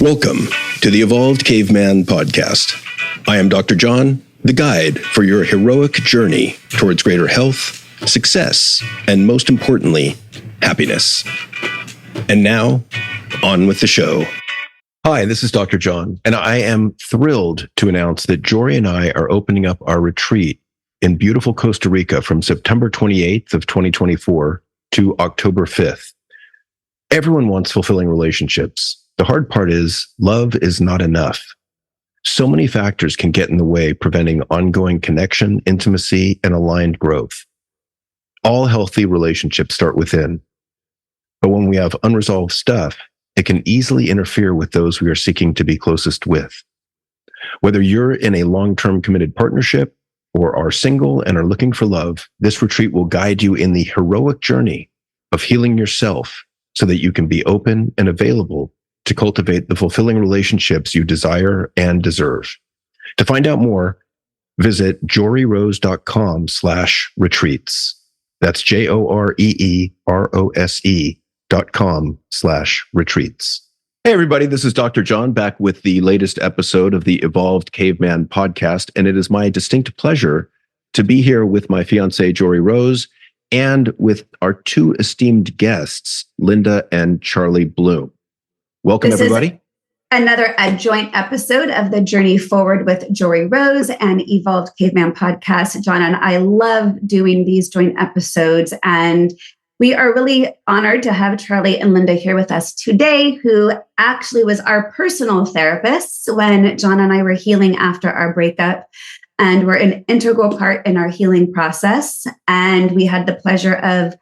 Welcome to the Evolved Caveman Podcast. I am Dr. John, the guide for your heroic journey towards greater health, success, and most importantly, happiness. And now, on with the show. Hi, this is Dr. John, and I am thrilled to announce that Joree and I are opening up our retreat in beautiful Costa Rica from September 28th of 2024 to October 5th. Everyone wants fulfilling relationships. The hard part is love is not enough. So many factors can get in the way, preventing ongoing connection, intimacy, and aligned growth. All healthy relationships start within. But when we have unresolved stuff, it can easily interfere with those we are seeking to be closest with. Whether you're in a long-term committed partnership or are single and are looking for love, this retreat will guide you in the heroic journey of healing yourself so that you can be open and available to cultivate the fulfilling relationships you desire and deserve. To find out more, visit joreerose.com/retreats. That's JOREEROSE.com/retreats. Hey, everybody, this is Dr. John back with the latest episode of the Evolved Caveman Podcast, and it is my distinct pleasure to be here with my fiancée, Joree Rose, and with our two esteemed guests, Linda and Charlie Bloom. Welcome, everybody. Is another joint episode of the Journey Forward with Joree Rose and Evolved Caveman Podcast. John and I love doing these joint episodes, and we are really honored to have Charlie and Linda here with us today, who actually was our personal therapists when John and I were healing after our breakup, and were an integral part in our healing process. And we had the pleasure of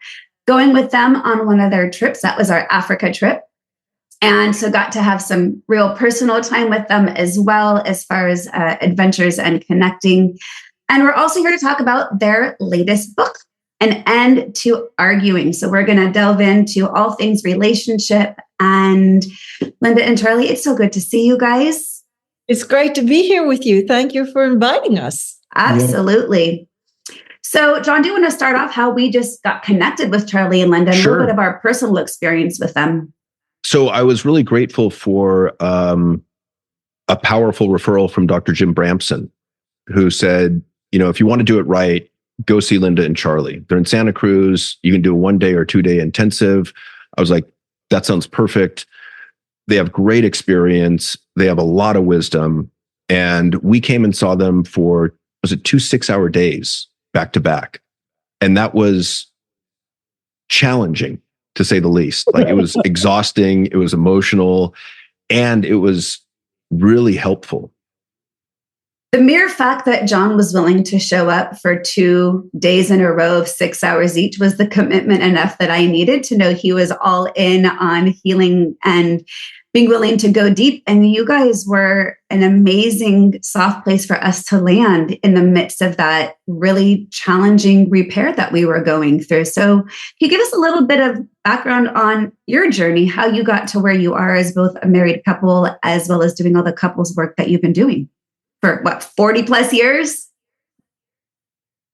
going with them on one of their trips. That was our Africa trip. And so got to have some real personal time with them as well, as far as adventures and connecting. And we're also here to talk about their latest book, An End to Arguing. So we're going to delve into all things relationship. And Linda and Charlie, it's so good to see you guys. It's great to be here with you. Thank you for inviting us. Absolutely. Yeah. So, John, do you want to start off how we just got connected with Charlie and Linda and a little bit of our personal experience with them? So I was really grateful for a powerful referral from Dr. Jim Bramson, who said, you know, if you want to do it right, go see Linda and Charlie. They're in Santa Cruz. You can do a 1 day or 2 day intensive. I was like, that sounds perfect. They have great experience. They have a lot of wisdom. And we came and saw them for, was it 2 6-hour days back to back? And that was challenging, to say the least. Like, it was exhausting, it was emotional, and it was really helpful. The mere fact that John was willing to show up for 2 days in a row of 6 hours each was the commitment enough that I needed to know he was all in on healing and being willing to go deep. And you guys were an amazing soft place for us to land in the midst of that really challenging repair that we were going through. So can you give us a little bit of background on your journey, how you got to where you are as both a married couple, as well as doing all the couples work that you've been doing for 40 plus years?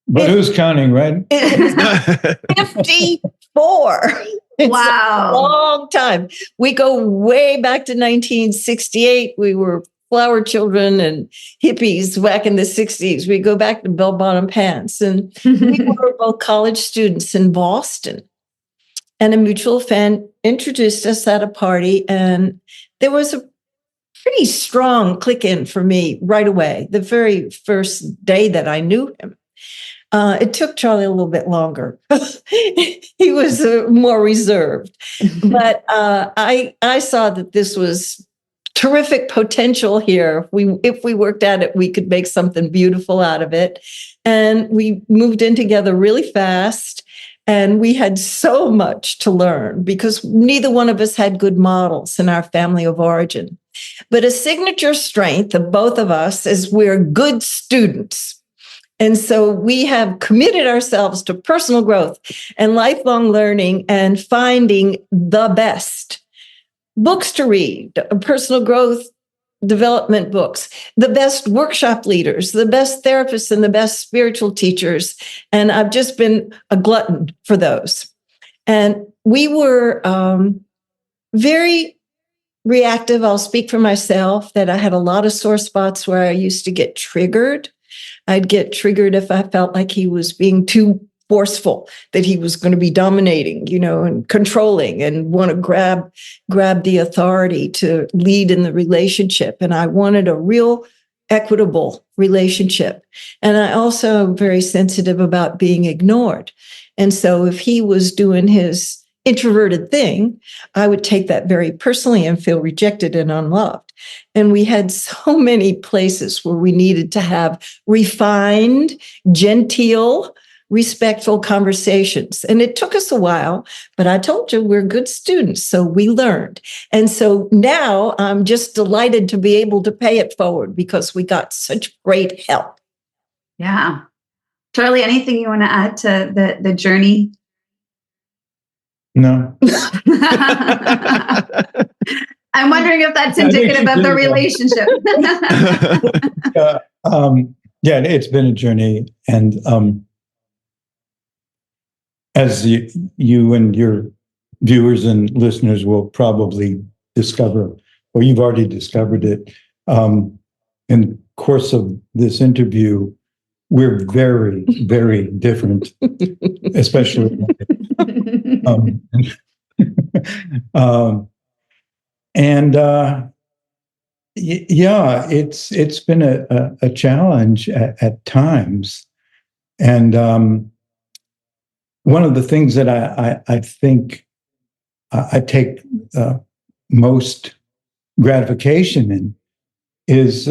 But who's counting, right? 54. It's wow. A long time. We go way back to 1968. We were flower children and hippies back in the 60s. We go back to bell-bottom pants. And we were both college students in Boston. And a mutual friend introduced us at a party. And there was a pretty strong click-in for me right away, the very first day that I knew him. It took Charlie a little bit longer. He was more reserved. But I saw that this was terrific potential here. If we worked at it, we could make something beautiful out of it. And we moved in together really fast. And we had so much to learn because neither one of us had good models in our family of origin. But a signature strength of both of us is we're good students. And so we have committed ourselves to personal growth and lifelong learning and finding the best books to read, personal growth development books, the best workshop leaders, the best therapists, and the best spiritual teachers. And I've just been a glutton for those. And we were very reactive. I'll speak for myself that I had a lot of sore spots where I used to get triggered. I'd get triggered if I felt like he was being too forceful, that he was going to be dominating, and controlling and want to grab the authority to lead in the relationship. And I wanted a real equitable relationship. And I also am very sensitive about being ignored. And so if he was doing his introverted thing, I would take that very personally and feel rejected and unloved. And we had so many places where we needed to have refined, genteel, respectful conversations. And it took us a while, but I told you we're good students, so we learned. And so now I'm just delighted to be able to pay it forward because we got such great help. Yeah. Charlie, anything you want to add to the journey? No. I'm wondering if that's indicative of the relationship. Yeah, it's been a journey. And as you and your viewers and listeners will probably discover, or you've already discovered it, in the course of this interview, we're very, very different, especially. Yeah, it's been a challenge at times, and one of the things that I think I take most gratification in is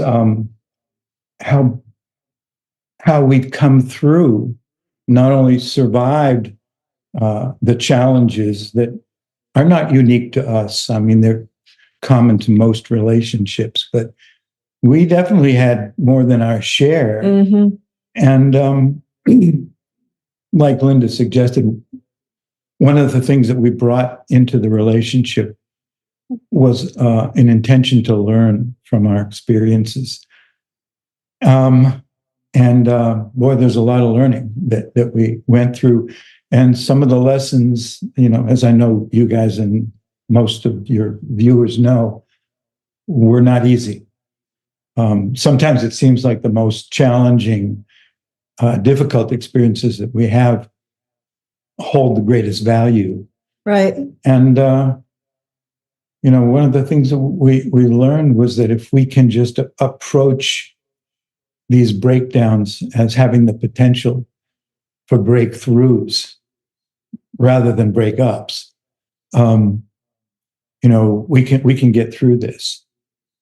how we've come through, not only survived the challenges that are not unique to us. I mean, they're common to most relationships, but we definitely had more than our share. Mm-hmm. And like Linda suggested, one of the things that we brought into the relationship was an intention to learn from our experiences. Boy, there's a lot of learning that we went through. And some of the lessons, as I know you guys and most of your viewers know, were not easy. Sometimes it seems like the most challenging, difficult experiences that we have hold the greatest value. Right. And, one of the things that we learned was that if we can just approach these breakdowns as having the potential for breakthroughs rather than breakups, we can get through this.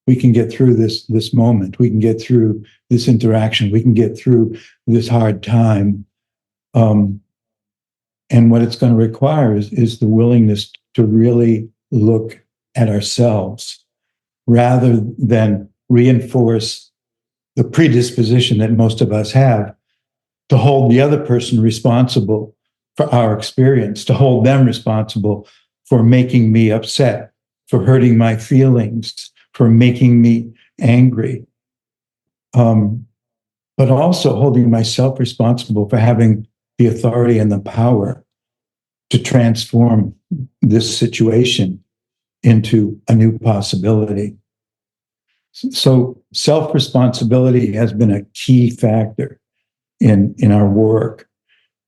We can get through this moment. We can get through this interaction. We can get through this hard time. And what it's going to require is the willingness to really look at ourselves rather than reinforce the predisposition that most of us have to hold the other person responsible for our experience, to hold them responsible for making me upset, for hurting my feelings, for making me angry, but also holding myself responsible for having the authority and the power to transform this situation into a new possibility. So self-responsibility has been a key factor in our work.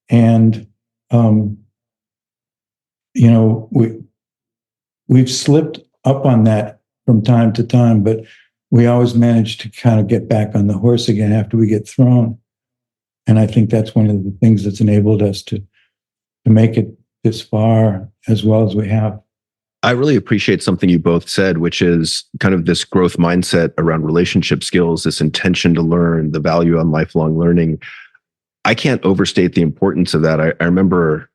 And, we've slipped up on that from time to time, but we always manage to kind of get back on the horse again after we get thrown. And I think that's one of the things that's enabled us to make it this far as well as we have. I really appreciate something you both said, which is kind of this growth mindset around relationship skills, this intention to learn, the value on lifelong learning. I can't overstate the importance of that. I remember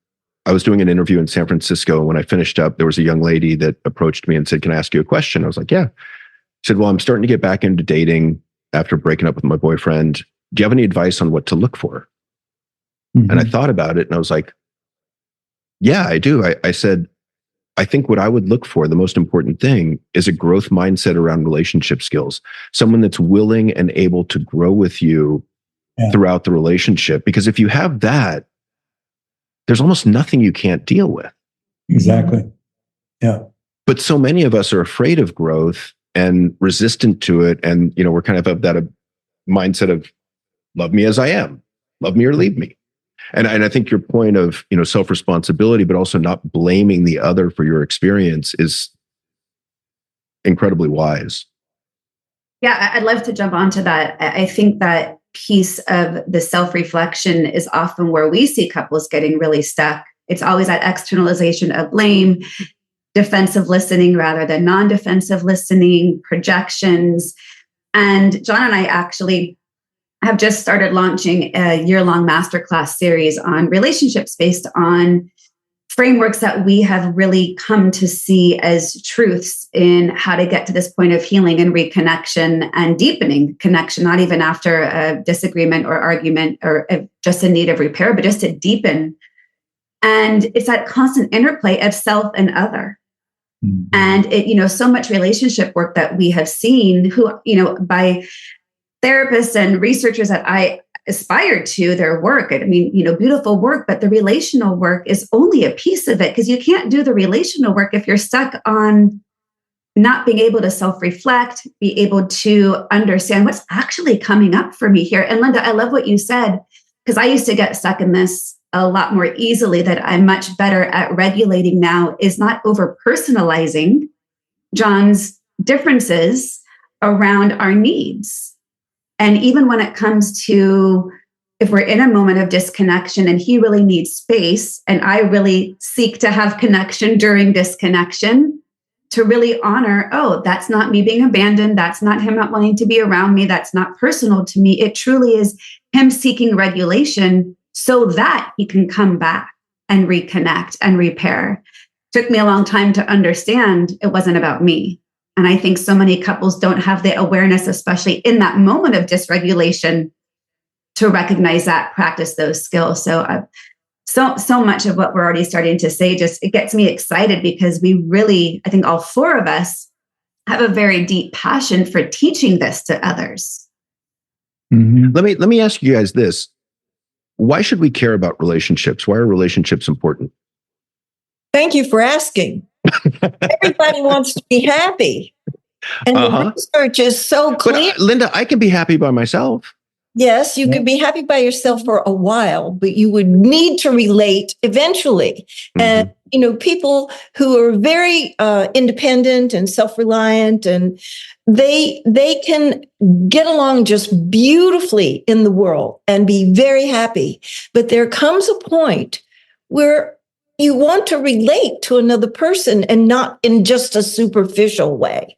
I was doing an interview in San Francisco. And when I finished up, there was a young lady that approached me and said, "Can I ask you a question?" I was like, "Yeah." She said, "Well, I'm starting to get back into dating after breaking up with my boyfriend. Do you have any advice on what to look for?" Mm-hmm. And I thought about it and I was like, "Yeah, I do." I said, "I think what I would look for, the most important thing, is a growth mindset around relationship skills. Someone that's willing and able to grow with you throughout the relationship. Because if you have that, there's almost nothing you can't deal with." Exactly. Yeah. But so many of us are afraid of growth and resistant to it. And, we're kind of that mindset of love me as I am, love me or leave me. And I think your point of, self-responsibility, but also not blaming the other for your experience is incredibly wise. Yeah, I'd love to jump onto that. I think that piece of the self-reflection is often where we see couples getting really stuck. It's always that externalization of blame, defensive listening rather than non-defensive listening, projections. And John and I actually have just started launching a year-long masterclass series on relationships based on frameworks that we have really come to see as truths in how to get to this point of healing and reconnection and deepening connection, not even after a disagreement or argument or just in need of repair, but just to deepen. And it's that constant interplay of self and other. Mm-hmm. And it, so much relationship work that we have seen by therapists and researchers that I aspire to their work. I mean, beautiful work, but the relational work is only a piece of it because you can't do the relational work if you're stuck on not being able to self-reflect, be able to understand what's actually coming up for me here. And Linda, I love what you said, because I used to get stuck in this a lot more easily. That I'm much better at regulating now is not over personalizing John's differences around our needs. And even when it comes to if we're in a moment of disconnection and he really needs space and I really seek to have connection during disconnection, to really honor, oh, that's not me being abandoned. That's not him not wanting to be around me. That's not personal to me. It truly is him seeking regulation so that he can come back and reconnect and repair. Took me a long time to understand it wasn't about me. And I think so many couples don't have the awareness, especially in that moment of dysregulation, to recognize that, practice those skills. So much of what we're already starting to say, it gets me excited because we really, I think all four of us have a very deep passion for teaching this to others. Mm-hmm. Let me ask you guys this. Why should we care about relationships? Why are relationships important? Thank you for asking. Everybody wants to be happy. And the research is so clear. But, Linda, I can be happy by myself. Yes, you could be happy by yourself for a while, but you would need to relate eventually. Mm-hmm. And, people who are very independent and self-reliant, and they can get along just beautifully in the world and be very happy. But there comes a point where you want to relate to another person, and not in just a superficial way,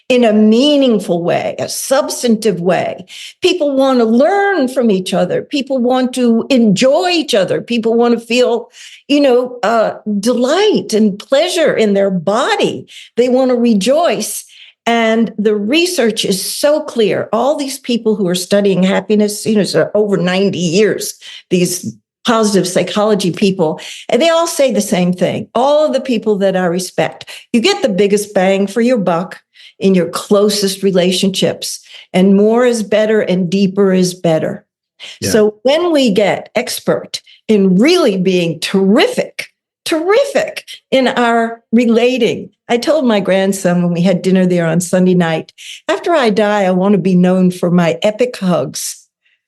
in a meaningful way, a substantive way. People want to learn from each other. People want to enjoy each other. People want to feel, delight and pleasure in their body. They want to rejoice. And the research is so clear. All these people who are studying happiness, over 90 years, these positive psychology people, and they all say the same thing. All of the people that I respect, you get the biggest bang for your buck in your closest relationships, and more is better and deeper is better. Yeah. So when we get expert in really being terrific in our relating, I told my grandson when we had dinner there on Sunday night, after I die, I want to be known for my epic hugs.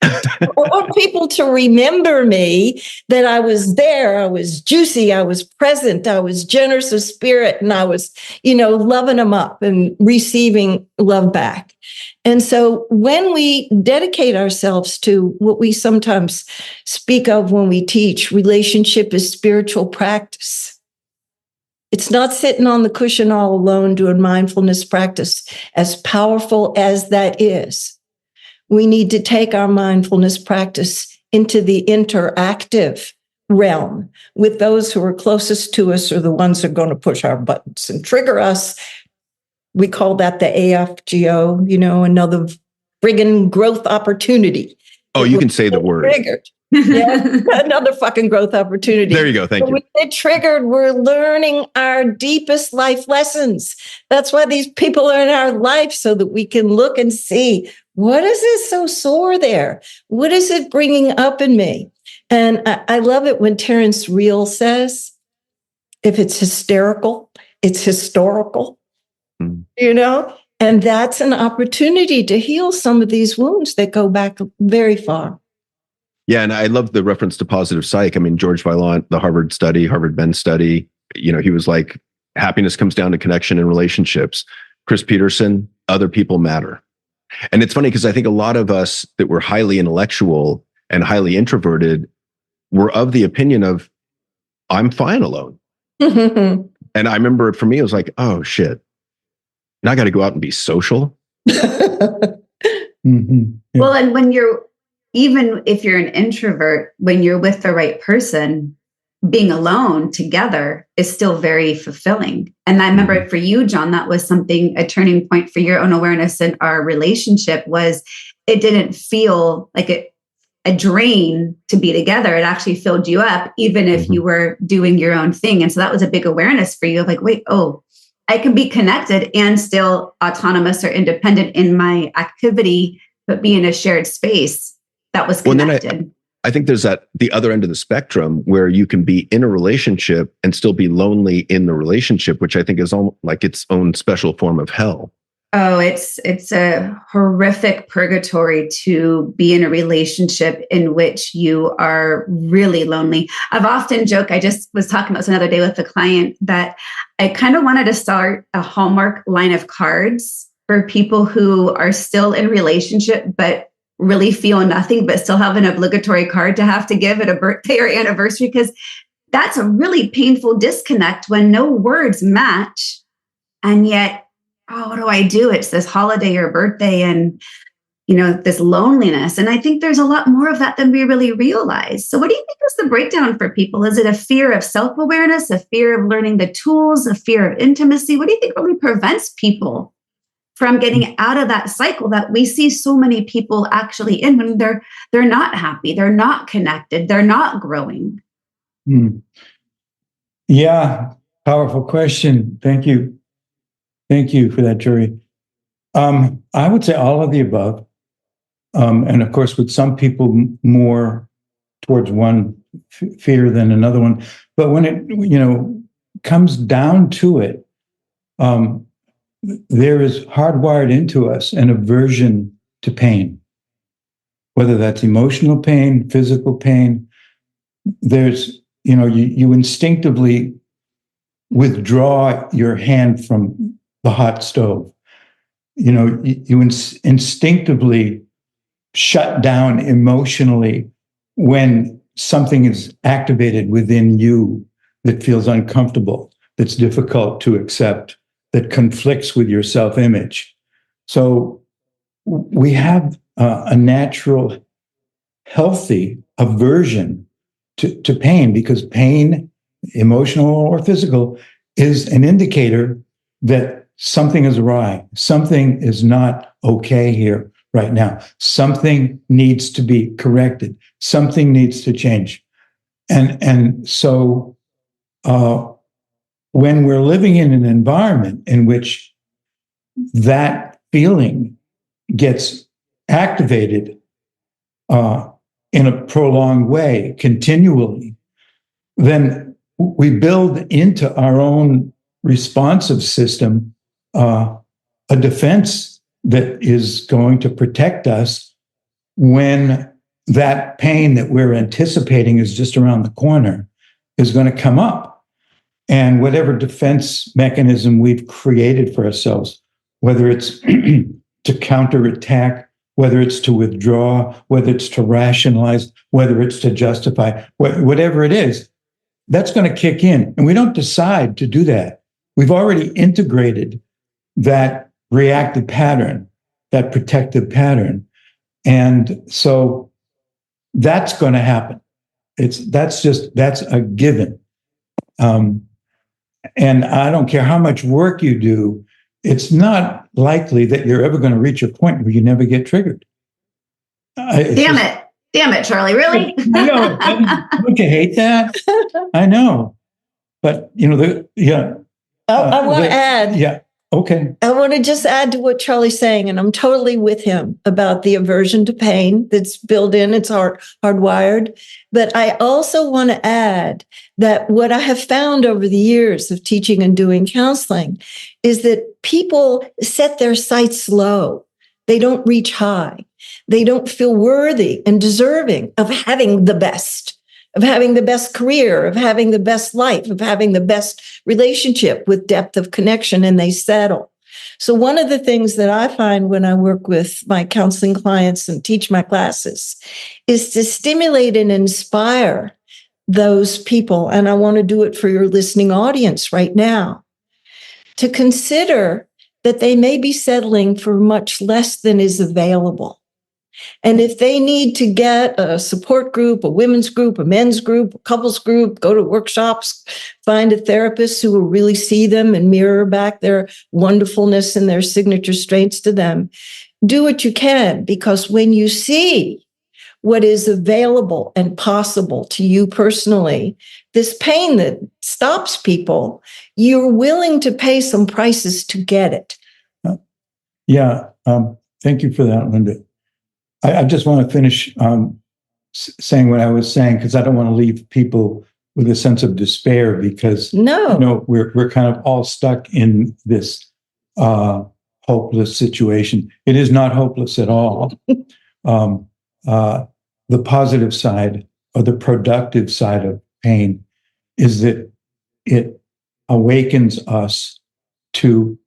I want people to remember me, that I was there, I was juicy, I was present, I was generous of spirit, and I was, loving them up and receiving love back. And so when we dedicate ourselves to what we sometimes speak of when we teach, relationship is spiritual practice. It's not sitting on the cushion all alone doing mindfulness practice, as powerful as that is. We need to take our mindfulness practice into the interactive realm with those who are closest to us, or the ones who are going to push our buttons and trigger us. We call that the AFGO, another friggin' growth opportunity. Oh, you can say the word. Triggered. Yeah, another fucking growth opportunity. There you go. Thank you. When we get triggered, we're learning our deepest life lessons. That's why these people are in our life, so that we can look and see, what is it so sore there? What is it bringing up in me? And I love it when Terrence Real says, if it's hysterical, it's historical, you know, and that's an opportunity to heal some of these wounds that go back very far. Yeah, and I love the reference to positive psych. I mean, George Vaillant, the Harvard Ben study, he was like, happiness comes down to connection and relationships. Chris Peterson, other people matter. And it's funny because I think a lot of us that were highly intellectual and highly introverted were of the opinion of, I'm fine alone. And I remember for me, it was like, oh shit, now I got to go out and be social. Mm-hmm. Yeah. Well, and even if you're an introvert, when you're with the right person, being alone together is still very fulfilling. And I remember for you, John, that was a turning point for your own awareness in our relationship. Was it didn't feel like a drain to be together. It actually filled you up, even if you were doing your own thing. And so that was a big awareness for you of like, wait, I can be connected and still autonomous or independent in my activity, but be in a shared space that was connected. Well, I think there's the other end of the spectrum where you can be in a relationship and still be lonely in the relationship, which I think is like its own special form of hell. Oh, it's a horrific purgatory to be in a relationship in which you are really lonely. I've often joked, I just was talking about this another day with a client, that I kind of wanted to start a Hallmark line of cards for people who are still in relationship, but really feel nothing, but still have an obligatory card to have to give at a birthday or anniversary, because that's a really painful disconnect when no words match. And yet, what do I do? It's this holiday or birthday and, this loneliness. And I think there's a lot more of that than we really realize. So what do you think is the breakdown for people? Is it a fear of self-awareness, a fear of learning the tools, a fear of intimacy? What do you think really prevents people from getting out of that cycle that we see so many people actually in when they're not happy, they're not connected, they're not growing? Yeah, powerful question. Thank you. Thank you for that, Joree. I would say all of the above. And of course, with some people more towards one fear than another one. But when it, comes down to it, there is hardwired into us an aversion to pain, whether that's emotional pain, physical pain. There's, you instinctively withdraw your hand from the hot stove. You instinctively shut down emotionally when something is activated within you that feels uncomfortable, that's difficult to accept, that conflicts with your self-image. So we have a natural, healthy aversion to pain, because pain, emotional or physical, is an indicator that something is awry, something is not okay here right now. Something needs to be corrected. Something needs to change. And so when we're living in an environment in which that feeling gets activated in a prolonged way, continually, then we build into our own responsive system a defense that is going to protect us when that pain that we're anticipating is just around the corner is going to come up. And whatever defense mechanism we've created for ourselves, whether it's to counterattack, whether it's to withdraw, whether it's to rationalize, whether it's to justify, whatever it is, that's going to kick in. And we don't decide to do that. We've already integrated that reactive pattern, that protective pattern. And so that's going to happen. That's a given. And I don't care how much work you do, it's not likely that you're ever going to reach a point where you never get triggered. Damn it, Charlie, really? I know. Don't you hate that? I know. But, I want to add. Yeah. Okay. I want to just add to what Charlie's saying, and I'm totally with him about the aversion to pain that's built in, it's hardwired. But I also want to add that what I have found over the years of teaching and doing counseling is that people set their sights low. They don't reach high. They don't feel worthy and deserving of having the best, of having the best career, of having the best life, of having the best relationship with depth of connection, and they settle. So one of the things that I find when I work with my counseling clients and teach my classes is to stimulate and inspire those people. And I want to do it for your listening audience right now, to consider that they may be settling for much less than is available. And if they need to get a support group, a women's group, a men's group, a couples group, go to workshops, find a therapist who will really see them and mirror back their wonderfulness and their signature strengths to them, do what you can, because when you see what is available and possible to you personally, this pain that stops people, you're willing to pay some prices to get it. Yeah. Thank you for that, Linda. I just want to finish saying what I was saying, because I don't want to leave people with a sense of despair, because we're kind of all stuck in this hopeless situation. It is not hopeless at all. The positive side, or the productive side of pain, is that it awakens us to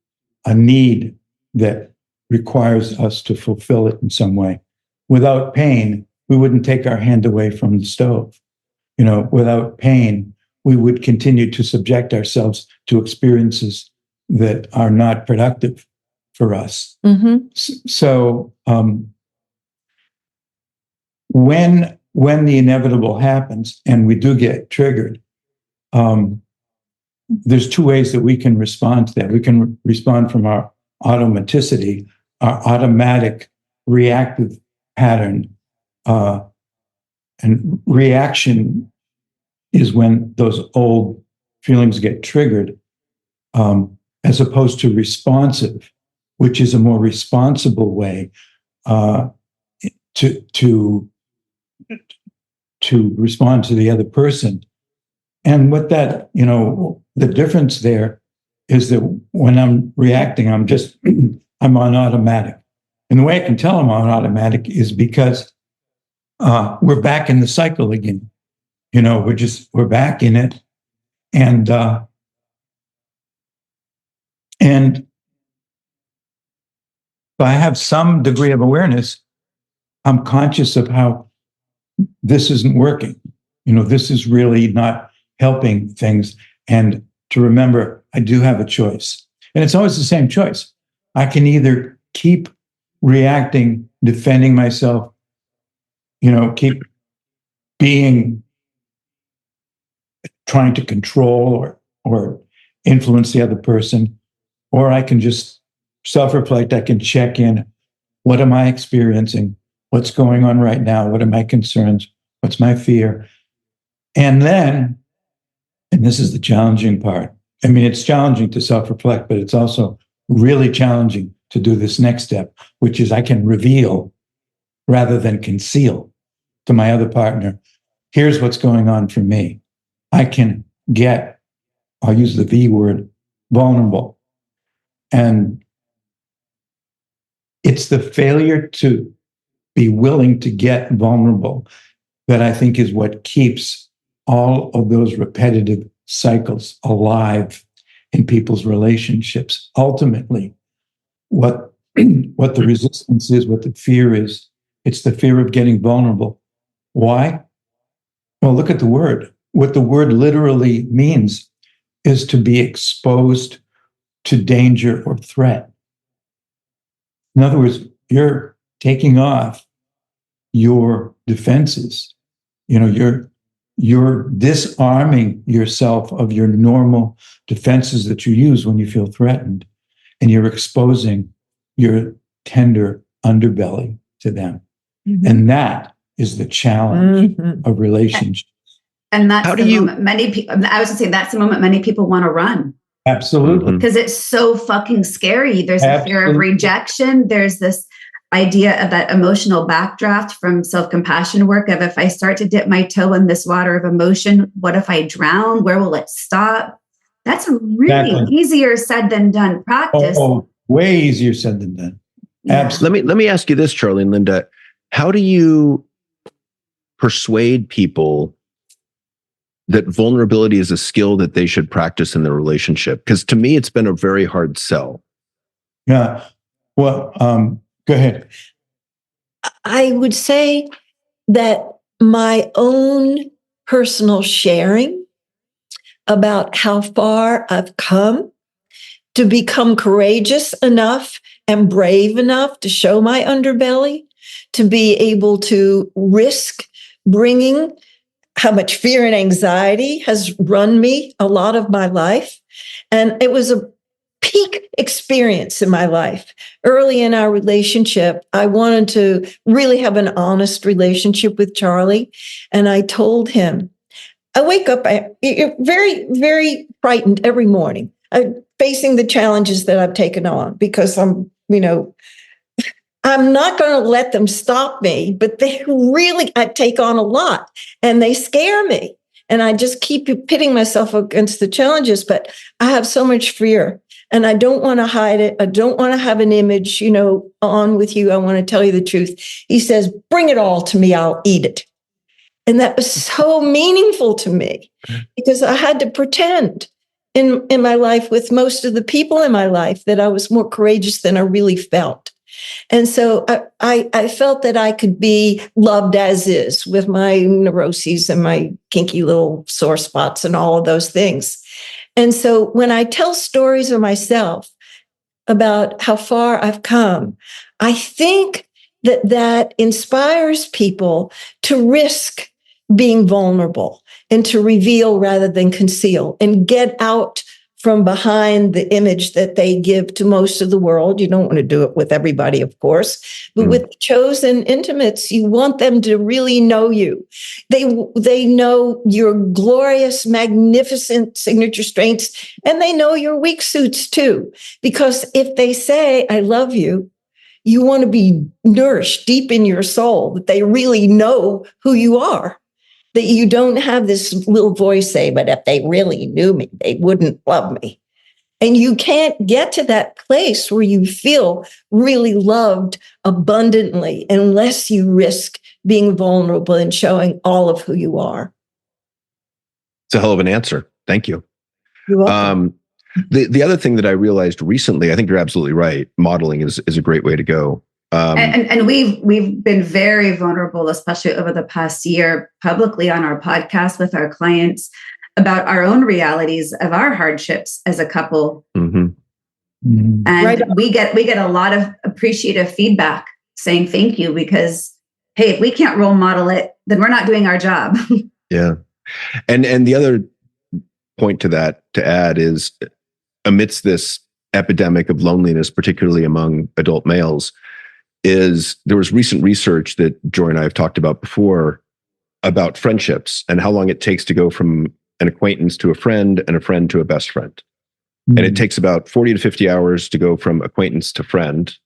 a need that requires us to fulfill it in some way. Without pain, we wouldn't take our hand away from the stove. Without pain, we would continue to subject ourselves to experiences that are not productive for us. Mm-hmm. So when the inevitable happens and we do get triggered, there's two ways that we can respond to that. We can respond from our automaticity, our automatic reactive pattern, and reaction is when those old feelings get triggered, as opposed to responsive, which is a more responsible way to respond to the other person. And what that, the difference there is that when I'm reacting, I'm on automatic. And the way I can tell I'm on automatic is because we're back in the cycle again. We're back in it. And if I have some degree of awareness, I'm conscious of how this isn't working. This is really not helping things. And to remember, I do have a choice. And it's always the same choice. I can either keep reacting, defending myself, keep trying to control or influence the other person, or I can just self-reflect. I can check in. What am I experiencing? What's going on right now? What are my concerns? What's my fear? And then, and this is the challenging part. I mean, it's challenging to self-reflect, but it's also really challenging to do this next step, which is I can reveal rather than conceal to my other partner, here's what's going on for me. I can get, I'll use the V word, vulnerable. And it's the failure to be willing to get vulnerable that I think is what keeps all of those repetitive cycles alive in people's relationships. Ultimately, what the resistance is, what the fear is, it's the fear of getting vulnerable. Why? Well, look at the word. What the word literally means is to be exposed to danger or threat. In other words, you're taking off your defenses. You're disarming yourself of your normal defenses that you use when you feel threatened, and you're exposing your tender underbelly to them. Mm-hmm. And that is the challenge of relationships. And that's moment many people, I was going to say, that's the moment many people want to run. Absolutely. Because it's so fucking scary. There's a fear of rejection. There's this idea of that emotional backdraft from self-compassion work of, if I start to dip my toe in this water of emotion, what if I drown? Where will it stop? That's a really easier said than done practice. Oh, way easier said than done. Yeah. Absolutely. Let me ask you this, Charlie and Linda. How do you persuade people that vulnerability is a skill that they should practice in their relationship? Because to me, it's been a very hard sell. Yeah. Well, go ahead. I would say that my own personal sharing about how far I've come to become courageous enough and brave enough to show my underbelly, to be able to risk bringing how much fear and anxiety has run me a lot of my life. And it was a peak experience in my life. Early in our relationship, I wanted to really have an honest relationship with Charlie. And I told him, I wake up very, very frightened every morning, facing the challenges that I've taken on, because I'm not going to let them stop me, but I take on a lot and they scare me. And I just keep pitting myself against the challenges, but I have so much fear and I don't want to hide it. I don't want to have an image, on with you. I want to tell you the truth. He says, bring it all to me. I'll eat it. And that was so meaningful to me because I had to pretend in my life with most of the people in my life that I was more courageous than I really felt. And so I felt that I could be loved as is with my neuroses and my kinky little sore spots and all of those things. And so when I tell stories of myself about how far I've come, I think that inspires people to risk being vulnerable and to reveal rather than conceal and get out from behind the image that they give to most of the world. You don't want to do it with everybody, of course, but with the chosen intimates, you want them to really know you. They know your glorious, magnificent signature strengths, and they know your weak suits too. Because if they say, I love you, you want to be nourished deep in your soul, that they really know who you are. That you don't have this little voice say, but if they really knew me, they wouldn't love me. And you can't get to that place where you feel really loved abundantly unless you risk being vulnerable and showing all of who you are. It's a hell of an answer. Thank you. You're welcome. The other thing that I realized recently, I think you're absolutely right. Modeling is a great way to go. And we've been very vulnerable, especially over the past year, publicly on our podcast with our clients about our own realities of our hardships as a couple. Mm-hmm. Mm-hmm. And we get a lot of appreciative feedback saying thank you, because hey, if we can't role model it, then we're not doing our job. Yeah. And the other point to add is, amidst this epidemic of loneliness, particularly among adult males, there was recent research that Joree and I have talked about before about friendships and how long it takes to go from an acquaintance to a friend and a friend to a best friend. Mm-hmm. And it takes about 40 to 50 hours to go from acquaintance to friend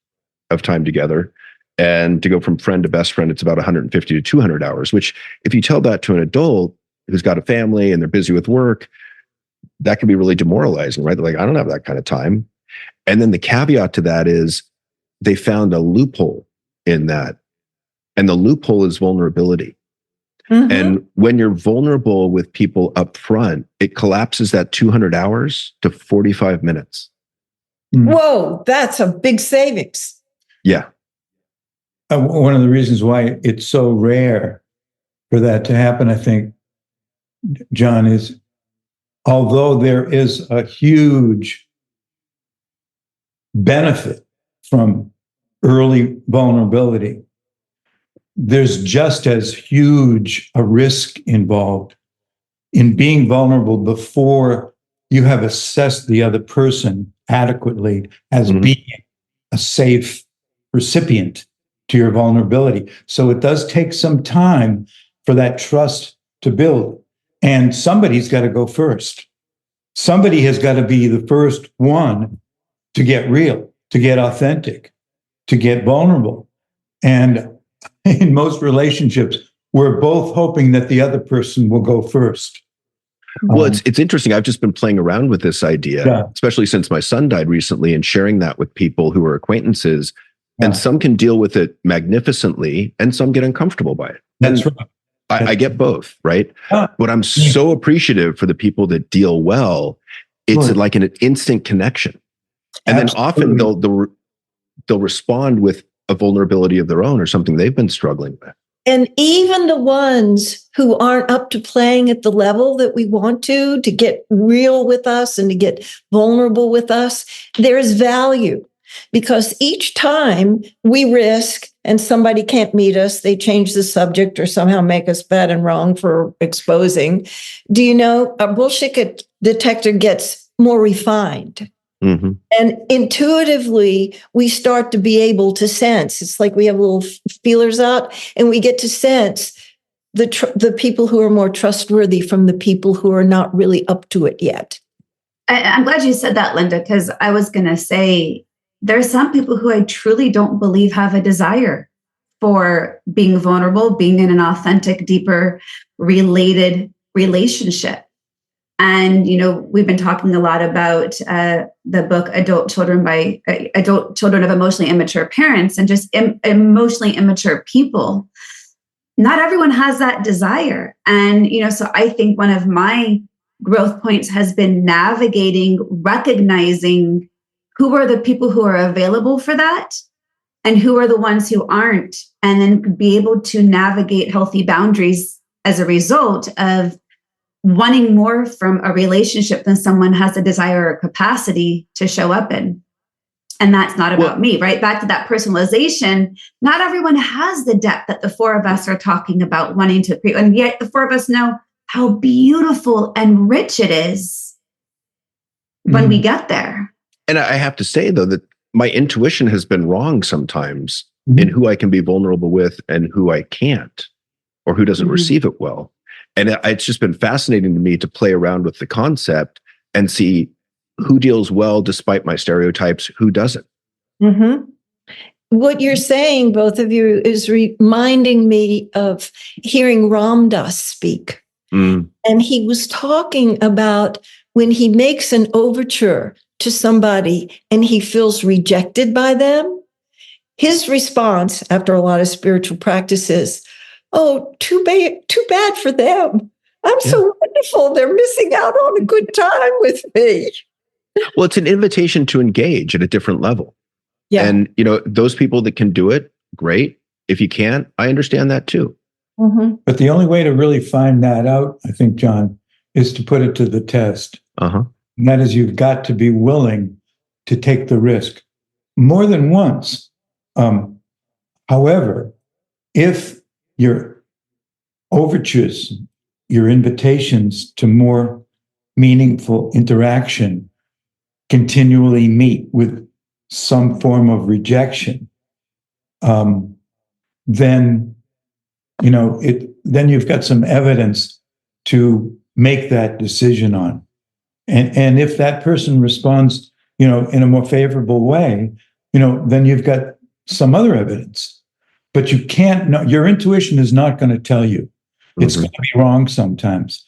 of time together. And to go from friend to best friend, it's about 150 to 200 hours, which if you tell that to an adult who's got a family and they're busy with work, that can be really demoralizing, right? They're like, I don't have that kind of time. And then the caveat to that is they found a loophole in that. And the loophole is vulnerability. Mm-hmm. And when you're vulnerable with people up front, it collapses that 200 hours to 45 minutes. Whoa, that's a big savings. Yeah. One of the reasons why it's so rare for that to happen, I think, John, is although there is a huge benefit from early vulnerability, there's just as huge a risk involved in being vulnerable before you have assessed the other person adequately as being a safe recipient to your vulnerability. So it does take some time for that trust to build. And somebody's got to go first. somebody has got to be the first one to get real, to get authentic, to get vulnerable. And in most relationships, we're both hoping that the other person will go first. Well, it's interesting. I've just been playing around with this idea, especially since my son died recently, and sharing that with people who are acquaintances. And some can deal with it magnificently, and some get uncomfortable by it. That's right. I get both, right? But I'm so appreciative for the people that deal well. It's like an instant connection. And then often they'll respond with a vulnerability of their own or something they've been struggling with. And even the ones who aren't up to playing at the level that we want to get real with us and to get vulnerable with us, there's value. Because each time we risk and somebody can't meet us, they change the subject or somehow make us bad and wrong for exposing. Do you know, our bullshit detector gets more refined. Mm-hmm. And intuitively, we start to be able to sense. It's like we have little feelers out, and we get to sense the people who are more trustworthy from the people who are not really up to it yet. I'm glad you said that, Linda, because I was going to say, there are some people who I truly don't believe have a desire for being vulnerable, being in an authentic, deeper, related relationship. And, you know, we've been talking a lot about the book Adult Children of Emotionally Immature Parents, and just emotionally immature people. Not everyone has that desire. And, you know, so I think one of my growth points has been navigating, recognizing who are the people who are available for that and who are the ones who aren't, and then be able to navigate healthy boundaries as a result of wanting more from a relationship than someone has a desire or capacity to show up in. And that's not about me, right? Back to that personalization. Not everyone has the depth that the four of us are talking about wanting to create. And yet the four of us know how beautiful and rich it is when we get there. And I have to say, though, that my intuition has been wrong sometimes in who I can be vulnerable with and who I can't, or who doesn't receive it well. And it's just been fascinating to me to play around with the concept and see who deals well despite my stereotypes, who doesn't. Mm-hmm. What you're saying, both of you, is reminding me of hearing Ram Dass speak. And he was talking about when he makes an overture to somebody and he feels rejected by them, his response after a lot of spiritual practices, oh, too bad for them. I'm so wonderful. They're missing out on a good time with me. Well, it's an invitation to engage at a different level. Yeah. And, you know, those people that can do it, great. If you can't, I understand that too. Mm-hmm. But the only way to really find that out, I think, John, is to put it to the test. Uh-huh. And that is, you've got to be willing to take the risk more than once. However, if your overtures, your invitations to more meaningful interaction continually meet with some form of rejection, then, you know, then you've got some evidence to make that decision on. And if that person responds, you know, in a more favorable way, you know, then you've got some other evidence. But you can't know, your intuition is not going to tell you. It's going to be wrong sometimes.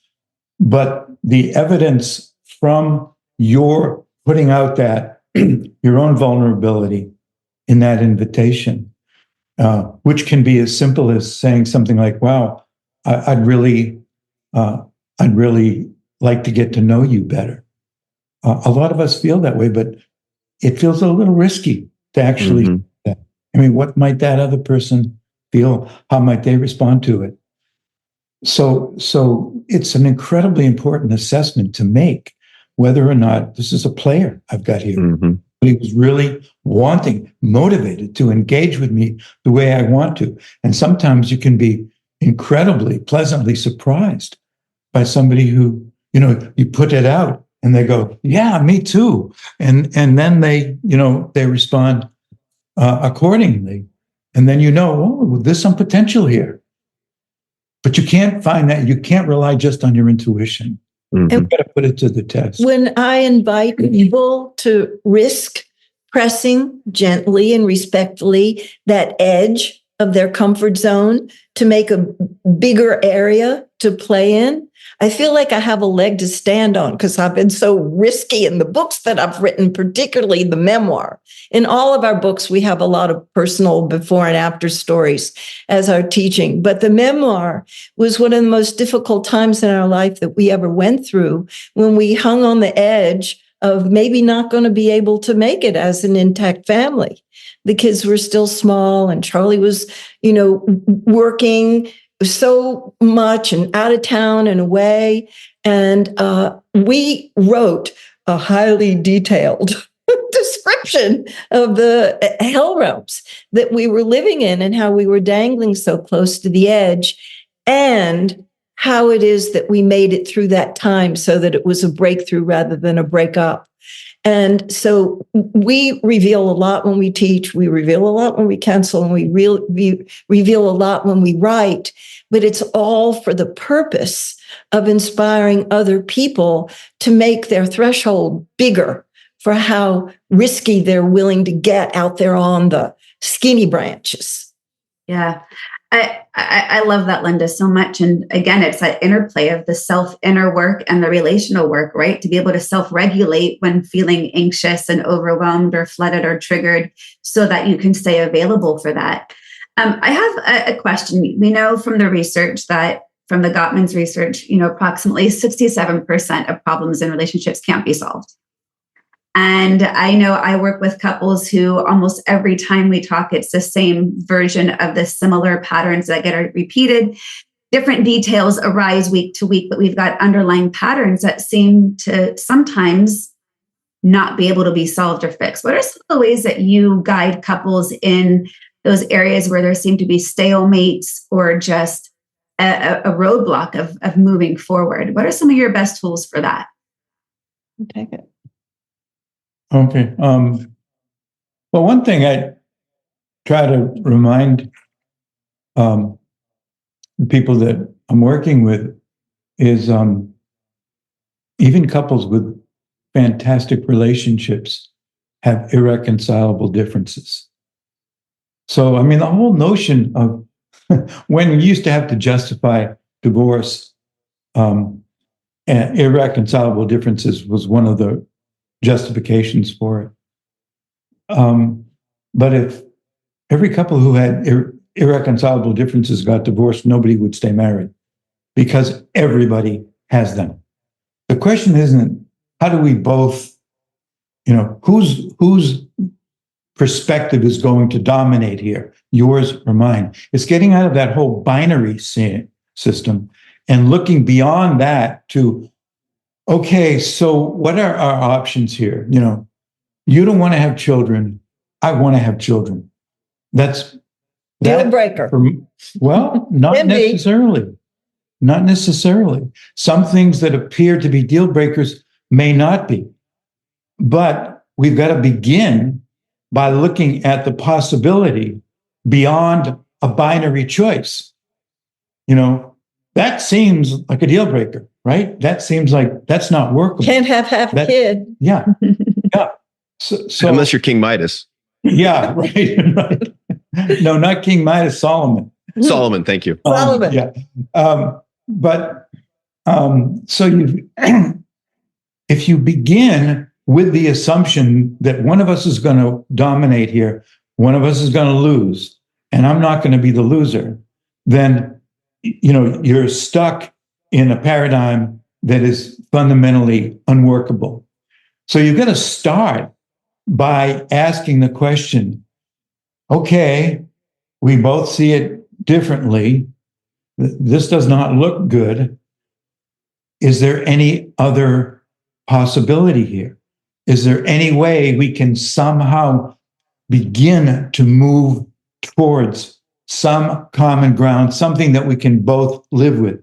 But the evidence from your putting out that your own vulnerability in that invitation, which can be as simple as saying something like, wow, I'd really like to get to know you better. A lot of us feel that way, but it feels a little risky to actually do that. I mean, what might that other person feel? How might they respond to it? So it's an incredibly important assessment to make whether or not this is a player I've got here. But he was really motivated to engage with me the way I want to. And sometimes you can be incredibly pleasantly surprised by somebody who, you know, you put it out and they go, yeah, me too. And then they, you know, they respond accordingly. And then, you know, oh, there's some potential here. But you can't find that. You can't rely just on your intuition. Mhm. We've got to put it to the test. When I invite people to risk pressing gently and respectfully that edge of their comfort zone to make a bigger area to play in, I feel like I have a leg to stand on because I've been so risky in the books that I've written, particularly the memoir. In all of our books, we have a lot of personal before and after stories as our teaching. But the memoir was one of the most difficult times in our life that we ever went through, when we hung on the edge of maybe not going to be able to make it as an intact family. The kids were still small, and Charlie was, working so much and out of town and away. And we wrote a highly detailed description of the hell realms that we were living in and how we were dangling so close to the edge, and how it is that we made it through that time so that it was a breakthrough rather than a breakup. And so we reveal a lot when we teach, we reveal a lot when we counsel, and we reveal a lot when we write, but it's all for the purpose of inspiring other people to make their threshold bigger for how risky they're willing to get out there on the skinny branches. Yeah. I love that, Linda, so much. And again, it's that interplay of the inner work and the relational work, right? To be able to self-regulate when feeling anxious and overwhelmed or flooded or triggered, so that you can stay available for that. I have a question. We know from the research that, from the Gottman's research, approximately 67% of problems in relationships can't be solved. And I know I work with couples who almost every time we talk, it's the same version of the similar patterns that get repeated. Different details arise week to week, but we've got underlying patterns that seem to sometimes not be able to be solved or fixed. What are some of the ways that you guide couples in those areas where there seem to be stalemates or just a roadblock of moving forward? What are some of your best tools for that? Take it. Okay. Well, one thing I try to remind the people that I'm working with is even couples with fantastic relationships have irreconcilable differences. So, I mean, the whole notion of when we used to have to justify divorce, and irreconcilable differences was one of the justifications for it. But if every couple who had irreconcilable differences got divorced, nobody would stay married, because everybody has them. The question isn't how do we both, whose perspective is going to dominate here, yours or mine. It's getting out of that whole binary system and looking beyond that to, okay, so what are our options here? You don't want to have children. I want to have children. That's Deal breaker. Well, not necessarily. Not necessarily. Some things that appear to be deal breakers may not be. But we've got to begin by looking at the possibility beyond a binary choice. That seems like a deal breaker, right? That seems like that's not workable. Can't have half a kid. Yeah. Yeah. So unless you're King Midas. Yeah, right. No, not King Midas, Solomon. Solomon, thank you. Solomon. Yeah. So if you begin with the assumption that one of us is going to dominate here, one of us is going to lose, and I'm not going to be the loser, then you're stuck in a paradigm that is fundamentally unworkable. So you've got to start by asking the question, okay, we both see it differently. This does not look good. Is there any other possibility here? Is there any way we can somehow begin to move towards some common ground, something that we can both live with?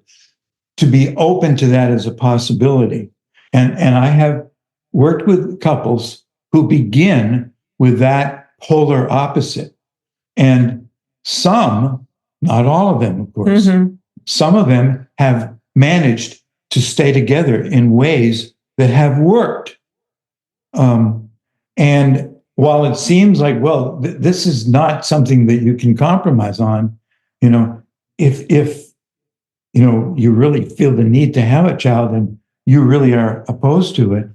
To be open to that as a possibility. And I have worked with couples who begin with that polar opposite. And some, not all of them, of course, some of them have managed to stay together in ways that have worked. And while it seems like, well, this is not something that you can compromise on, if you really feel the need to have a child and you really are opposed to it,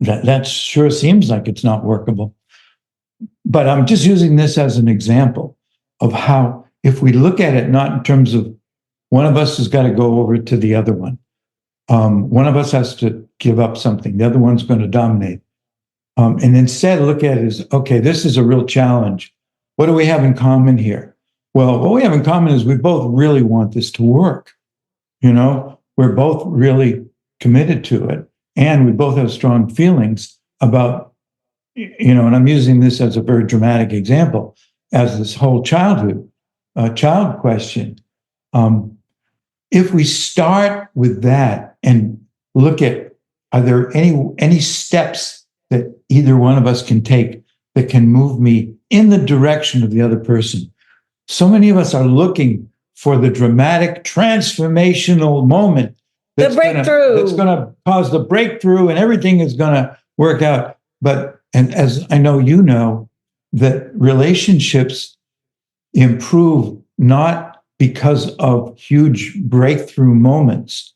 that sure seems like it's not workable. But I'm just using this as an example of how, if we look at it not in terms of one of us has got to go over to the other one, one of us has to give up something, the other one's going to dominate. And instead look at it as, okay, this is a real challenge. What do we have in common here? Well, what we have in common is we both really want this to work. We're both really committed to it. And we both have strong feelings about, and I'm using this as a very dramatic example, as this whole child question. If we start with that and look at, are there any steps that either one of us can take that can move me in the direction of the other person? So many of us are looking for the dramatic transformational moment that's going to cause the breakthrough and everything is going to work out. And as I know you know, that relationships improve not because of huge breakthrough moments,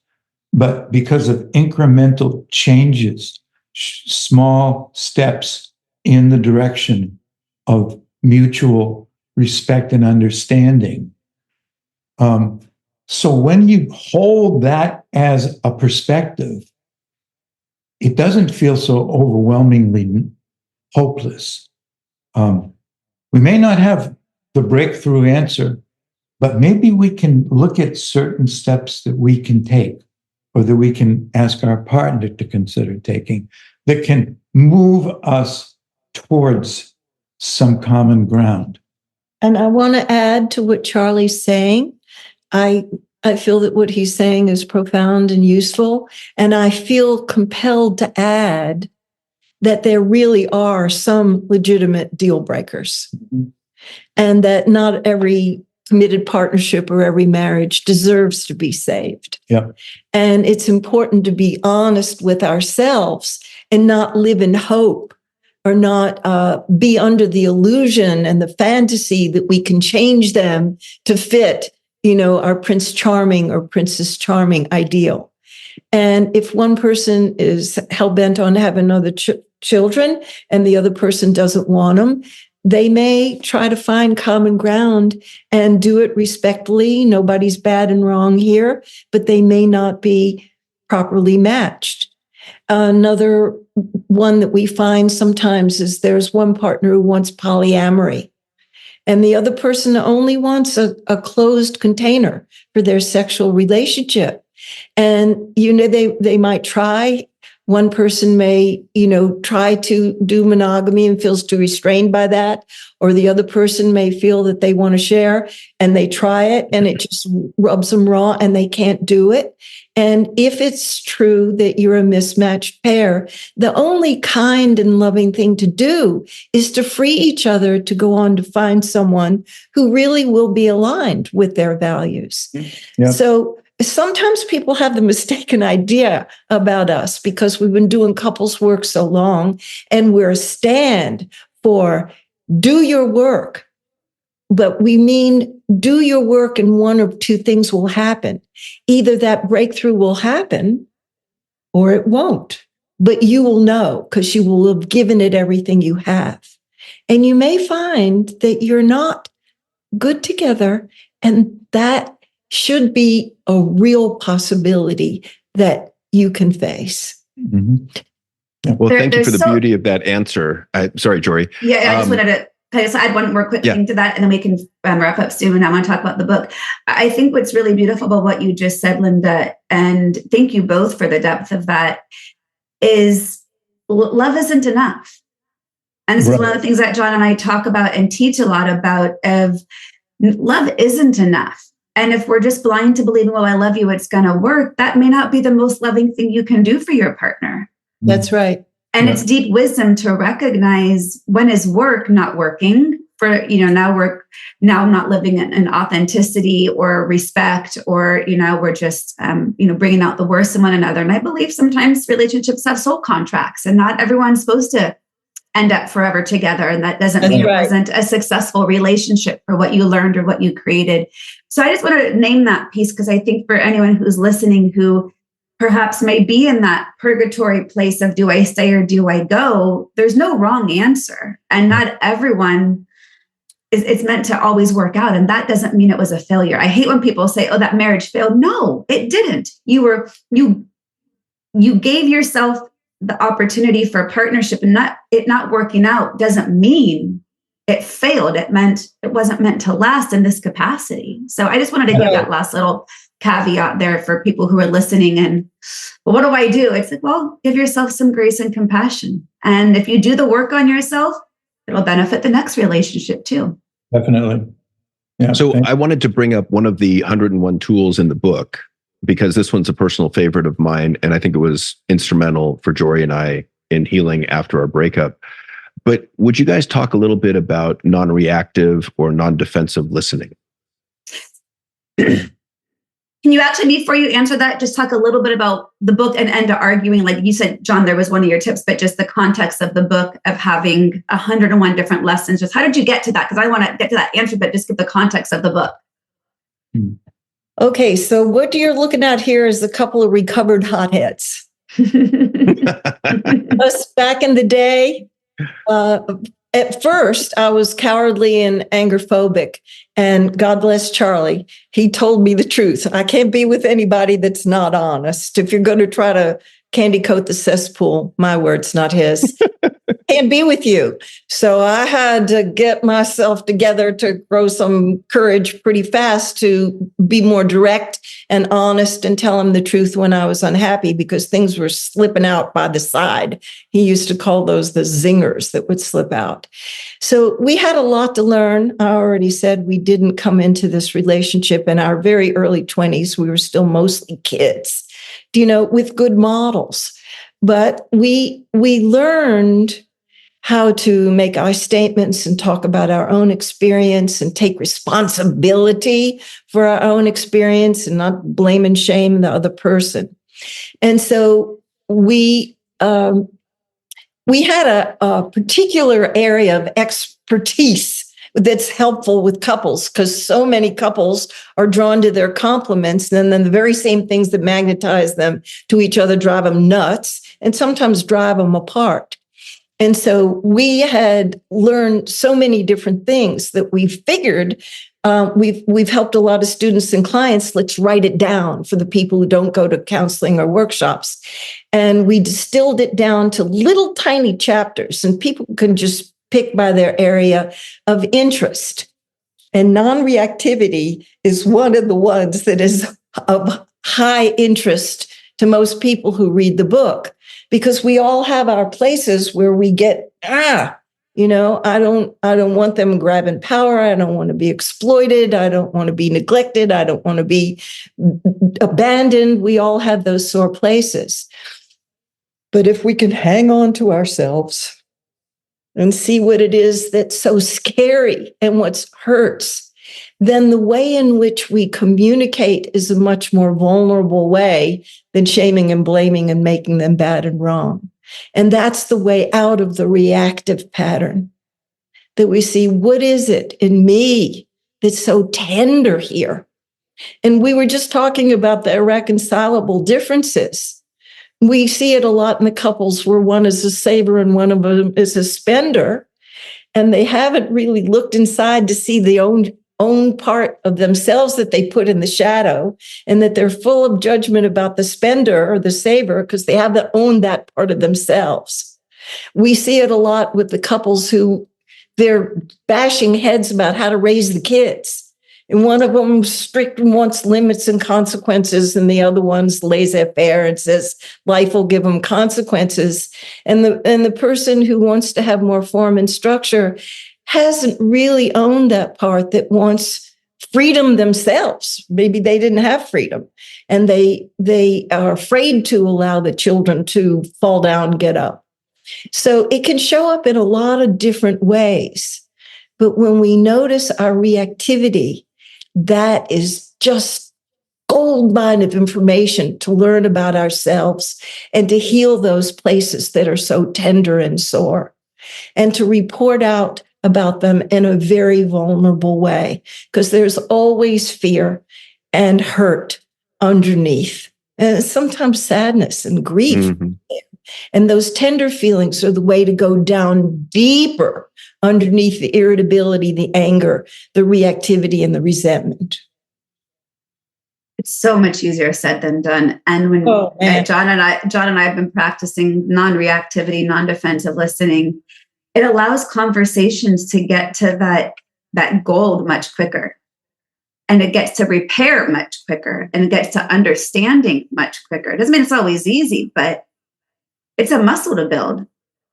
but because of incremental changes, small steps in the direction of mutual respect and understanding. So when you hold that as a perspective, it doesn't feel so overwhelmingly hopeless. We may not have the breakthrough answer, but maybe we can look at certain steps that we can take, or that we can ask our partner to consider taking, that can move us towards some common ground. And I want to add to what Charlie's saying. I feel that what he's saying is profound and useful. And I feel compelled to add that there really are some legitimate deal breakers. Mm-hmm. And that not every committed partnership or every marriage deserves to be saved. Yep. And it's important to be honest with ourselves and not live in hope, or not be under the illusion and the fantasy that we can change them to fit, our Prince Charming or Princess Charming ideal. And if one person is hell-bent on having other children and the other person doesn't want them, they may try to find common ground and do it respectfully. Nobody's bad and wrong here, but they may not be properly matched. Another one that we find sometimes is there's one partner who wants polyamory, and the other person only wants a closed container for their sexual relationship. And, they might try. One person may, try to do monogamy and feels too restrained by that. Or the other person may feel that they want to share and they try it and it just rubs them raw and they can't do it. And if it's true that you're a mismatched pair, the only kind and loving thing to do is to free each other to go on to find someone who really will be aligned with their values. Yep. So sometimes people have the mistaken idea about us because we've been doing couples work so long, and we're a stand for do your work. But we mean do your work and one or two things will happen. Either that breakthrough will happen or it won't. But you will know because you will have given it everything you have. And you may find that you're not good together, and that should be a real possibility that you can face. Mm-hmm. Yeah. Well, thank you for the beauty of that answer. Sorry, Joree. Yeah, I just wanted to add one more quick thing to that, and then we can wrap up soon. And I want to talk about the book. I think what's really beautiful about what you just said, Linda, and thank you both for the depth of that, is love isn't enough. And this is one of the things that John and I talk about and teach a lot about, of love isn't enough. And if we're just blind to believing, well, I love you, it's going to work, that may not be the most loving thing you can do for your partner. That's right. And it's deep wisdom to recognize when is work not working now I'm not living in authenticity or respect, or, we're just, bringing out the worst in one another. And I believe sometimes relationships have soul contracts, and not everyone's supposed to end up forever together. And that doesn't mean it wasn't a successful relationship for what you learned or what you created. So I just want to name that piece, because I think for anyone who's listening who perhaps may be in that purgatory place of, do I stay or do I go? There's no wrong answer. And not everyone it's meant to always work out. And that doesn't mean it was a failure. I hate when people say, oh, that marriage failed. No, it didn't. You gave yourself the opportunity for a partnership, and not working out doesn't mean it failed. It meant it wasn't meant to last in this capacity. So I just wanted to give that last little caveat there for people who are listening. And, well, what do I do? It's like, well, give yourself some grace and compassion. And if you do the work on yourself, it'll benefit the next relationship too. Definitely. Yeah. So I wanted to bring up one of the 101 tools in the book, because this one's a personal favorite of mine. And I think it was instrumental for Joree and I in healing after our breakup. But would you guys talk a little bit about non-reactive or non-defensive listening? Can you actually, before you answer that, just talk a little bit about the book and end to arguing? Like you said, John, there was one of your tips, but just the context of the book of having 101 different lessons. Just how did you get to that? Because I want to get to that answer, but just give the context of the book. Okay, so what you're looking at here is a couple of recovered hotheads. Us back in the day, at first, I was cowardly and anger phobic, and God bless Charlie. He told me the truth. I can't be with anybody that's not honest. If you're going to try to candy coat the cesspool, my words, not his, can't be with you. So I had to get myself together to grow some courage pretty fast to be more direct and honest and tell him the truth when I was unhappy, because things were slipping out by the side. He used to call those the zingers that would slip out. So we had a lot to learn. I already said we didn't come into this relationship in our very early 20s. We were still mostly kids, with good models. But we learned how to make our statements and talk about our own experience and take responsibility for our own experience and not blame and shame the other person. And so we had a particular area of expertise that's helpful with couples, because so many couples are drawn to their compliments, and then the very same things that magnetize them to each other drive them nuts and sometimes drive them apart. And so we had learned so many different things that we figured we've helped a lot of students and clients. Let's write it down for the people who don't go to counseling or workshops. And we distilled it down to little tiny chapters, and people can just pick by their area of interest. And non-reactivity is one of the ones that is of high interest to most people who read the book, because we all have our places where we get, I don't want them grabbing power. I don't want to be exploited. I don't want to be neglected. I don't want to be abandoned. We all have those sore places. But if we can hang on to ourselves and see what it is that's so scary and what hurts, then the way in which we communicate is a much more vulnerable way than shaming and blaming and making them bad and wrong. And that's the way out of the reactive pattern, that we see, what is it in me that's so tender here? And we were just talking about the irreconcilable differences. We see it a lot in the couples where one is a saver and one of them is a spender, and they haven't really looked inside to see the own part of themselves that they put in the shadow, and that they're full of judgment about the spender or the saver because they haven't owned that part of themselves. We see it a lot with the couples who they're bashing heads about how to raise the kids. And one of them strict and wants limits and consequences, and the other one's laissez-faire and says life will give them consequences. And the person who wants to have more form and structure hasn't really owned that part that wants freedom themselves. Maybe they didn't have freedom, and they are afraid to allow the children to fall down, get up. So it can show up in a lot of different ways. But when we notice our reactivity, that is just gold mine of information to learn about ourselves and to heal those places that are so tender and sore, and to report out about them in a very vulnerable way, because there's always fear and hurt underneath, and sometimes sadness and grief. Mm-hmm. And those tender feelings are the way to go down deeper underneath the irritability, the anger, the reactivity, and the resentment. It's so much easier said than done. And when John and I have been practicing non-reactivity, non-defensive listening, it allows conversations to get to that gold much quicker. And it gets to repair much quicker, and it gets to understanding much quicker. It doesn't mean it's always easy, but it's a muscle to build.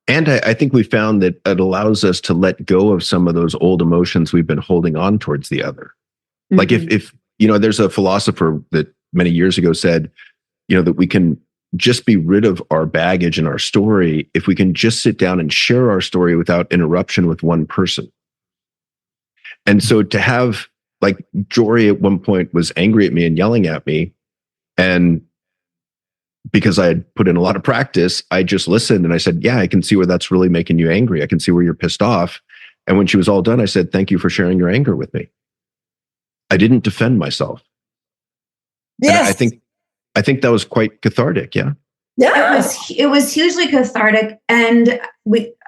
And I think we found that it allows us to let go of some of those old emotions we've been holding on towards the other. Mm-hmm. Like if there's a philosopher that many years ago said, that we can just be rid of our baggage and our story if we can just sit down and share our story without interruption with one person. And so to have, like, Joree at one point was angry at me and yelling at me, and because I had put in a lot of practice, I just listened and I said, yeah, I can see where that's really making you angry. I can see where you're pissed off. And when she was all done, I said, thank you for sharing your anger with me. I didn't defend myself. Yes. And I think that was quite cathartic. Yeah. Yeah. It was hugely cathartic. And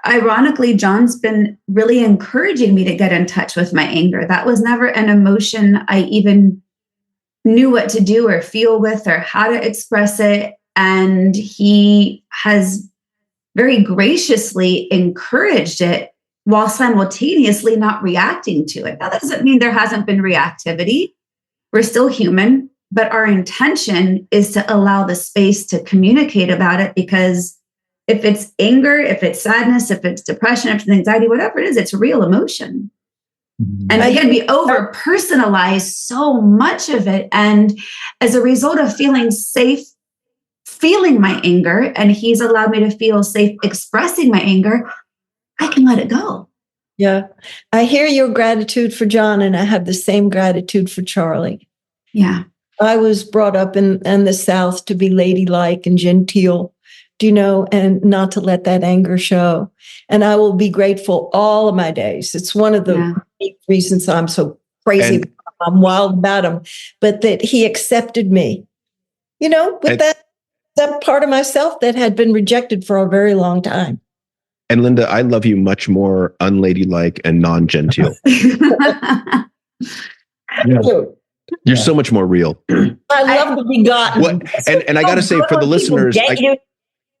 ironically, John's been really encouraging me to get in touch with my anger. That was never an emotion I even knew what to do or feel with or how to express it. And he has very graciously encouraged it while simultaneously not reacting to it. Now, that doesn't mean there hasn't been reactivity. We're still human, but our intention is to allow the space to communicate about it, because if it's anger, if it's sadness, if it's depression, if it's anxiety, whatever it is, it's real emotion. Mm-hmm. And again, we over-personalize so much of it. And as a result of feeling safe, feeling my anger, and he's allowed me to feel safe expressing my anger, I can let it go. Yeah. I hear your gratitude for John, and I have the same gratitude for Charlie. Yeah. I was brought up in the South to be ladylike and genteel, and not to let that anger show. And I will be grateful all of my days. It's one of the reasons I'm so crazy. I'm wild about him, but that he accepted me, with that part of myself that had been rejected for a very long time. And Linda, I love you much more unladylike and non-genteel. Yeah. You're so much more real. I love to be gotten. And I got to say, for the listeners,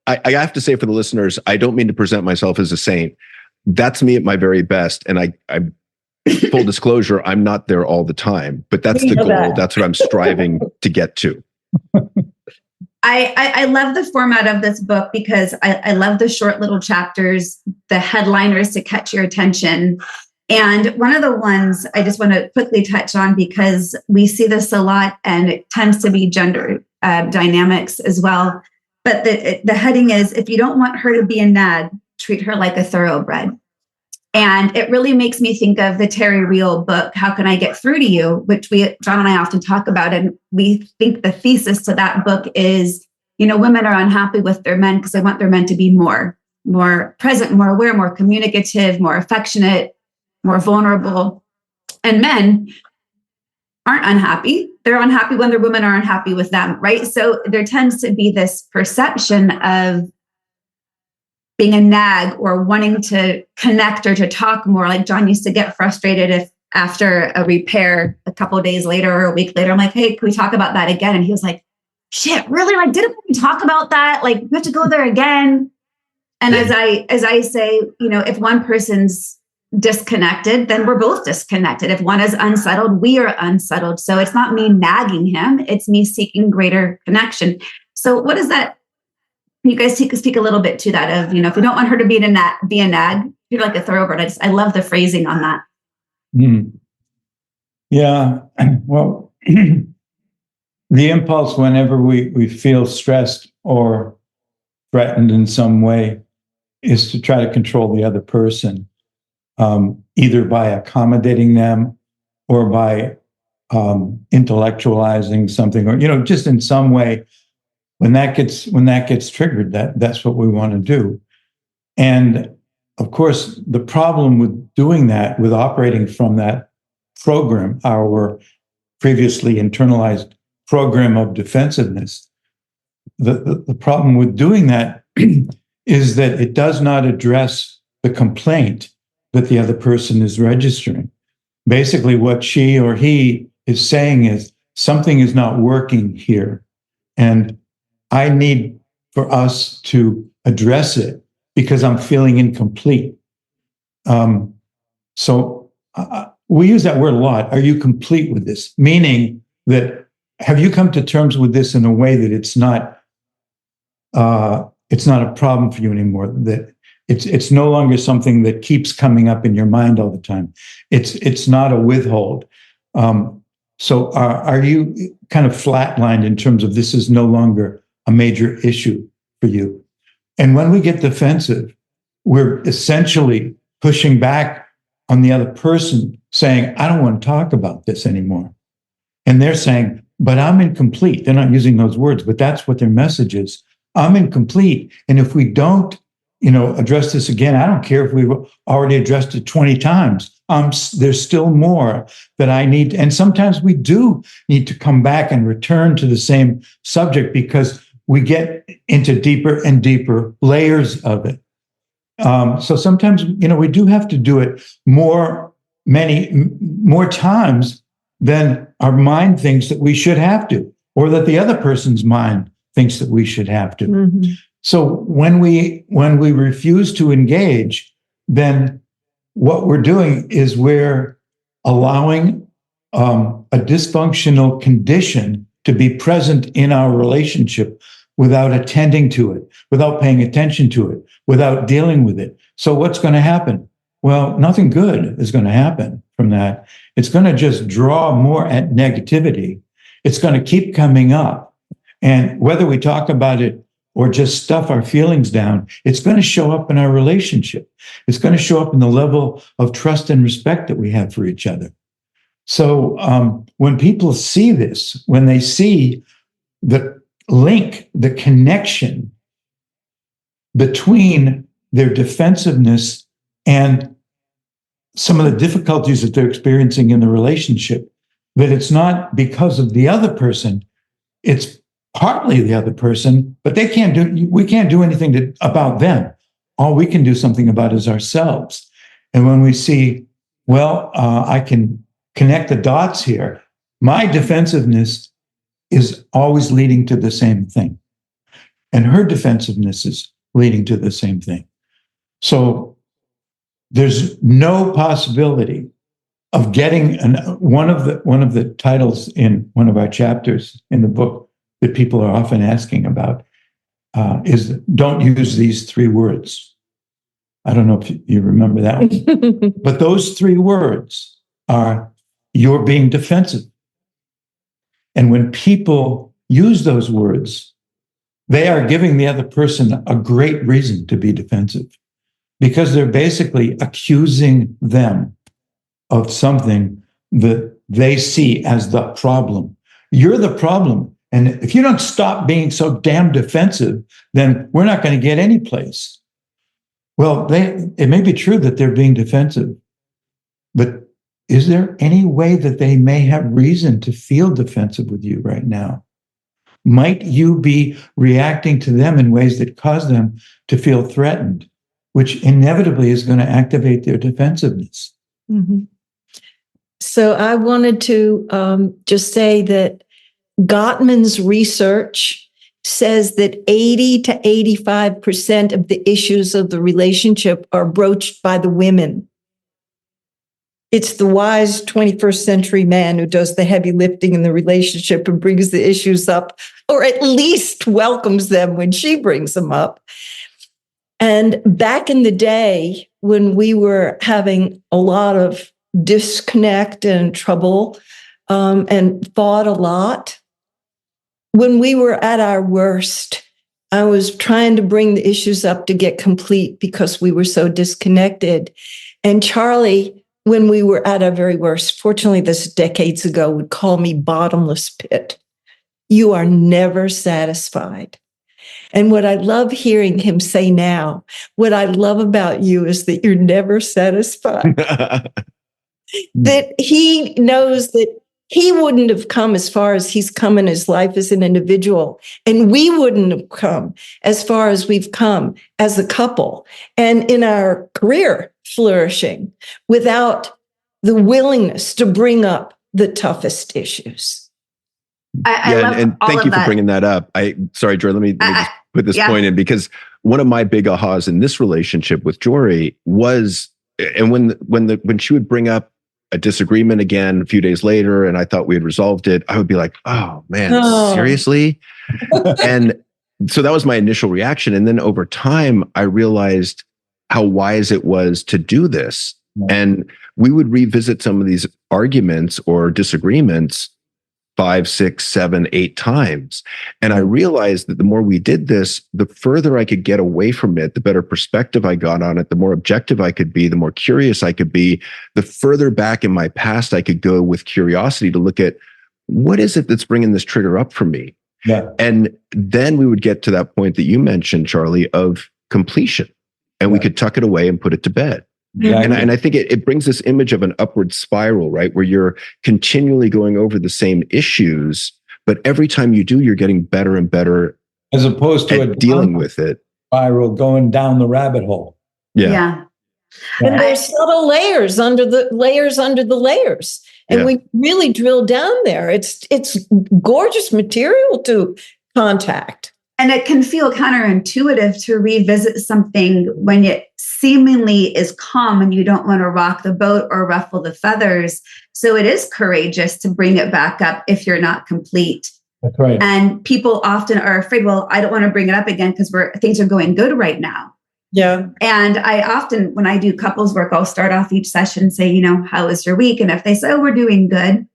I have to say for the listeners, I don't mean to present myself as a saint. That's me at my very best. And I full disclosure, I'm not there all the time, but that's the goal. That's what I'm striving to get to. I love the format of this book because I love the short little chapters, the headliners to catch your attention. And one of the ones I just want to quickly touch on, because we see this a lot and it tends to be gender dynamics as well. But the heading is, if you don't want her to be a nag, treat her like a thoroughbred. And it really makes me think of the Terry Real book, How Can I Get Through to You, which John and I often talk about. And we think the thesis to that book is, women are unhappy with their men because they want their men to be more present, more aware, more communicative, more affectionate, more vulnerable. And men aren't unhappy. They're unhappy when their women are unhappy with them, right? So there tends to be this perception of being a nag or wanting to connect or to talk more. Like John used to get frustrated if after a repair a couple of days later or a week later, I'm like, hey, can we talk about that again? And he was like, shit, really? Like, didn't we talk about that? Like, we have to go there again. And as I say, if one person's disconnected, then we're both disconnected. If one is unsettled, we are unsettled. So it's not me nagging him. It's me seeking greater connection. So what is that? You guys speak a little bit to that of, if you don't want her to be a nag, you're like a thoroughbred. I love the phrasing on that. Mm. Yeah. Well, the impulse whenever we feel stressed or threatened in some way is to try to control the other person. either by accommodating them or by intellectualizing something, or just in some way. When that gets triggered, that's what we want to do. And of course, the problem with doing that, with operating from that program, our previously internalized program of defensiveness, the problem with doing that is that it does not address the complaint that the other person is registering. Basically, what she or he is saying is something is not working here, and I need for us to address it because I'm feeling incomplete. So we use that word a lot. Are you complete with this? Meaning that, have you come to terms with this in a way that it's not a problem for you anymore? That it's no longer something that keeps coming up in your mind all the time. It's not a withhold. So are you kind of flatlined in terms of this is no longer a major issue for you? And when we get defensive, we're essentially pushing back on the other person, saying, I don't want to talk about this anymore. And they're saying, but I'm incomplete. They're not using those words, but that's what their message is. I'm incomplete. And if we don't, address this again, I don't care if we've already addressed it 20 times. There's still more that I need. And sometimes we do need to come back and return to the same subject because we get into deeper and deeper layers of it. So sometimes, we do have to do it many more times than our mind thinks that we should have to, or that the other person's mind thinks that we should have to. Mm-hmm. So when we refuse to engage, then what we're doing is we're allowing a dysfunctional condition to be present in our relationship without attending to it, without paying attention to it, without dealing with it. So what's going to happen? Well, nothing good is going to happen from that. It's going to just draw more at negativity. It's going to keep coming up. And whether we talk about it or just stuff our feelings down, it's going to show up in our relationship. It's going to show up in the level of trust and respect that we have for each other. So when people see this, when they see the link, the connection between their defensiveness and some of the difficulties that they're experiencing in the relationship, that it's not because of the other person, it's partly the other person, but we can't do anything about them. All we can do something about is ourselves. And when we see, I can connect the dots here, my defensiveness is always leading to the same thing. And her defensiveness is leading to the same thing. So there's no possibility of getting one of the titles in one of our chapters in the book that people are often asking about is don't use these 3 words. I don't know if you remember that one. But those 3 words are, you're being defensive. And when people use those words, they are giving the other person a great reason to be defensive, because they're basically accusing them of something that they see as the problem. You're the problem. And if you don't stop being so damn defensive, then we're not going to get any place. Well, it may be true that they're being defensive, but is there any way that they may have reason to feel defensive with you right now? Might you be reacting to them in ways that cause them to feel threatened, which inevitably is going to activate their defensiveness? Mm-hmm. So I wanted to just say that Gottman's research says that 80 to 85% of the issues of the relationship are broached by the women. It's the wise 21st century man who does the heavy lifting in the relationship and brings the issues up, or at least welcomes them when she brings them up. And back in the day, when we were having a lot of disconnect and trouble and fought a lot, when we were at our worst, I was trying to bring the issues up to get complete because we were so disconnected. And Charlie when we were at our very worst, fortunately, this decades ago, would call me bottomless pit. You are never satisfied. And what I love hearing him say now, what I love about you is that you're never satisfied. That he knows that he wouldn't have come as far as he's come in his life as an individual, and we wouldn't have come as far as we've come as a couple and in our career flourishing without the willingness to bring up the toughest issues. I love and all thank of you for that. bringing that up. Sorry, Joree, let me just put this point in, because one of my big ahas in this relationship with Joree was, and when she would bring up a disagreement again a few days later, and I thought we had resolved it, I would be like, oh man, seriously? And so that was my initial reaction. And then over time, I realized how wise it was to do this. And we would revisit some of these arguments or disagreements 5, 6, 7, 8 times. And I realized that the more we did this, the further I could get away from it, the better perspective I got on it, the more objective I could be, the more curious I could be, the further back in my past I could go with curiosity to look at what is it that's bringing this trigger up for me. Yeah. And then we would get to that point that you mentioned, Charlie, of completion. And we could tuck it away and put it to bed. Exactly. And I think it brings this image of an upward spiral, right? Where you're continually going over the same issues, but every time you do, you're getting better and better As opposed to dealing with it. Spiral going down the rabbit hole. Yeah. And there's subtle layers under the layers. And we really drill down there. It's gorgeous material to contact. And it can feel counterintuitive to revisit something when it seemingly is calm and you don't want to rock the boat or ruffle the feathers. So it is courageous to bring it back up if you're not complete. That's right. And people often are afraid, well, I don't want to bring it up again because things are going good right now. Yeah. And I often, when I do couples work, I'll start off each session and say, how was your week? And if they say, oh, we're doing good,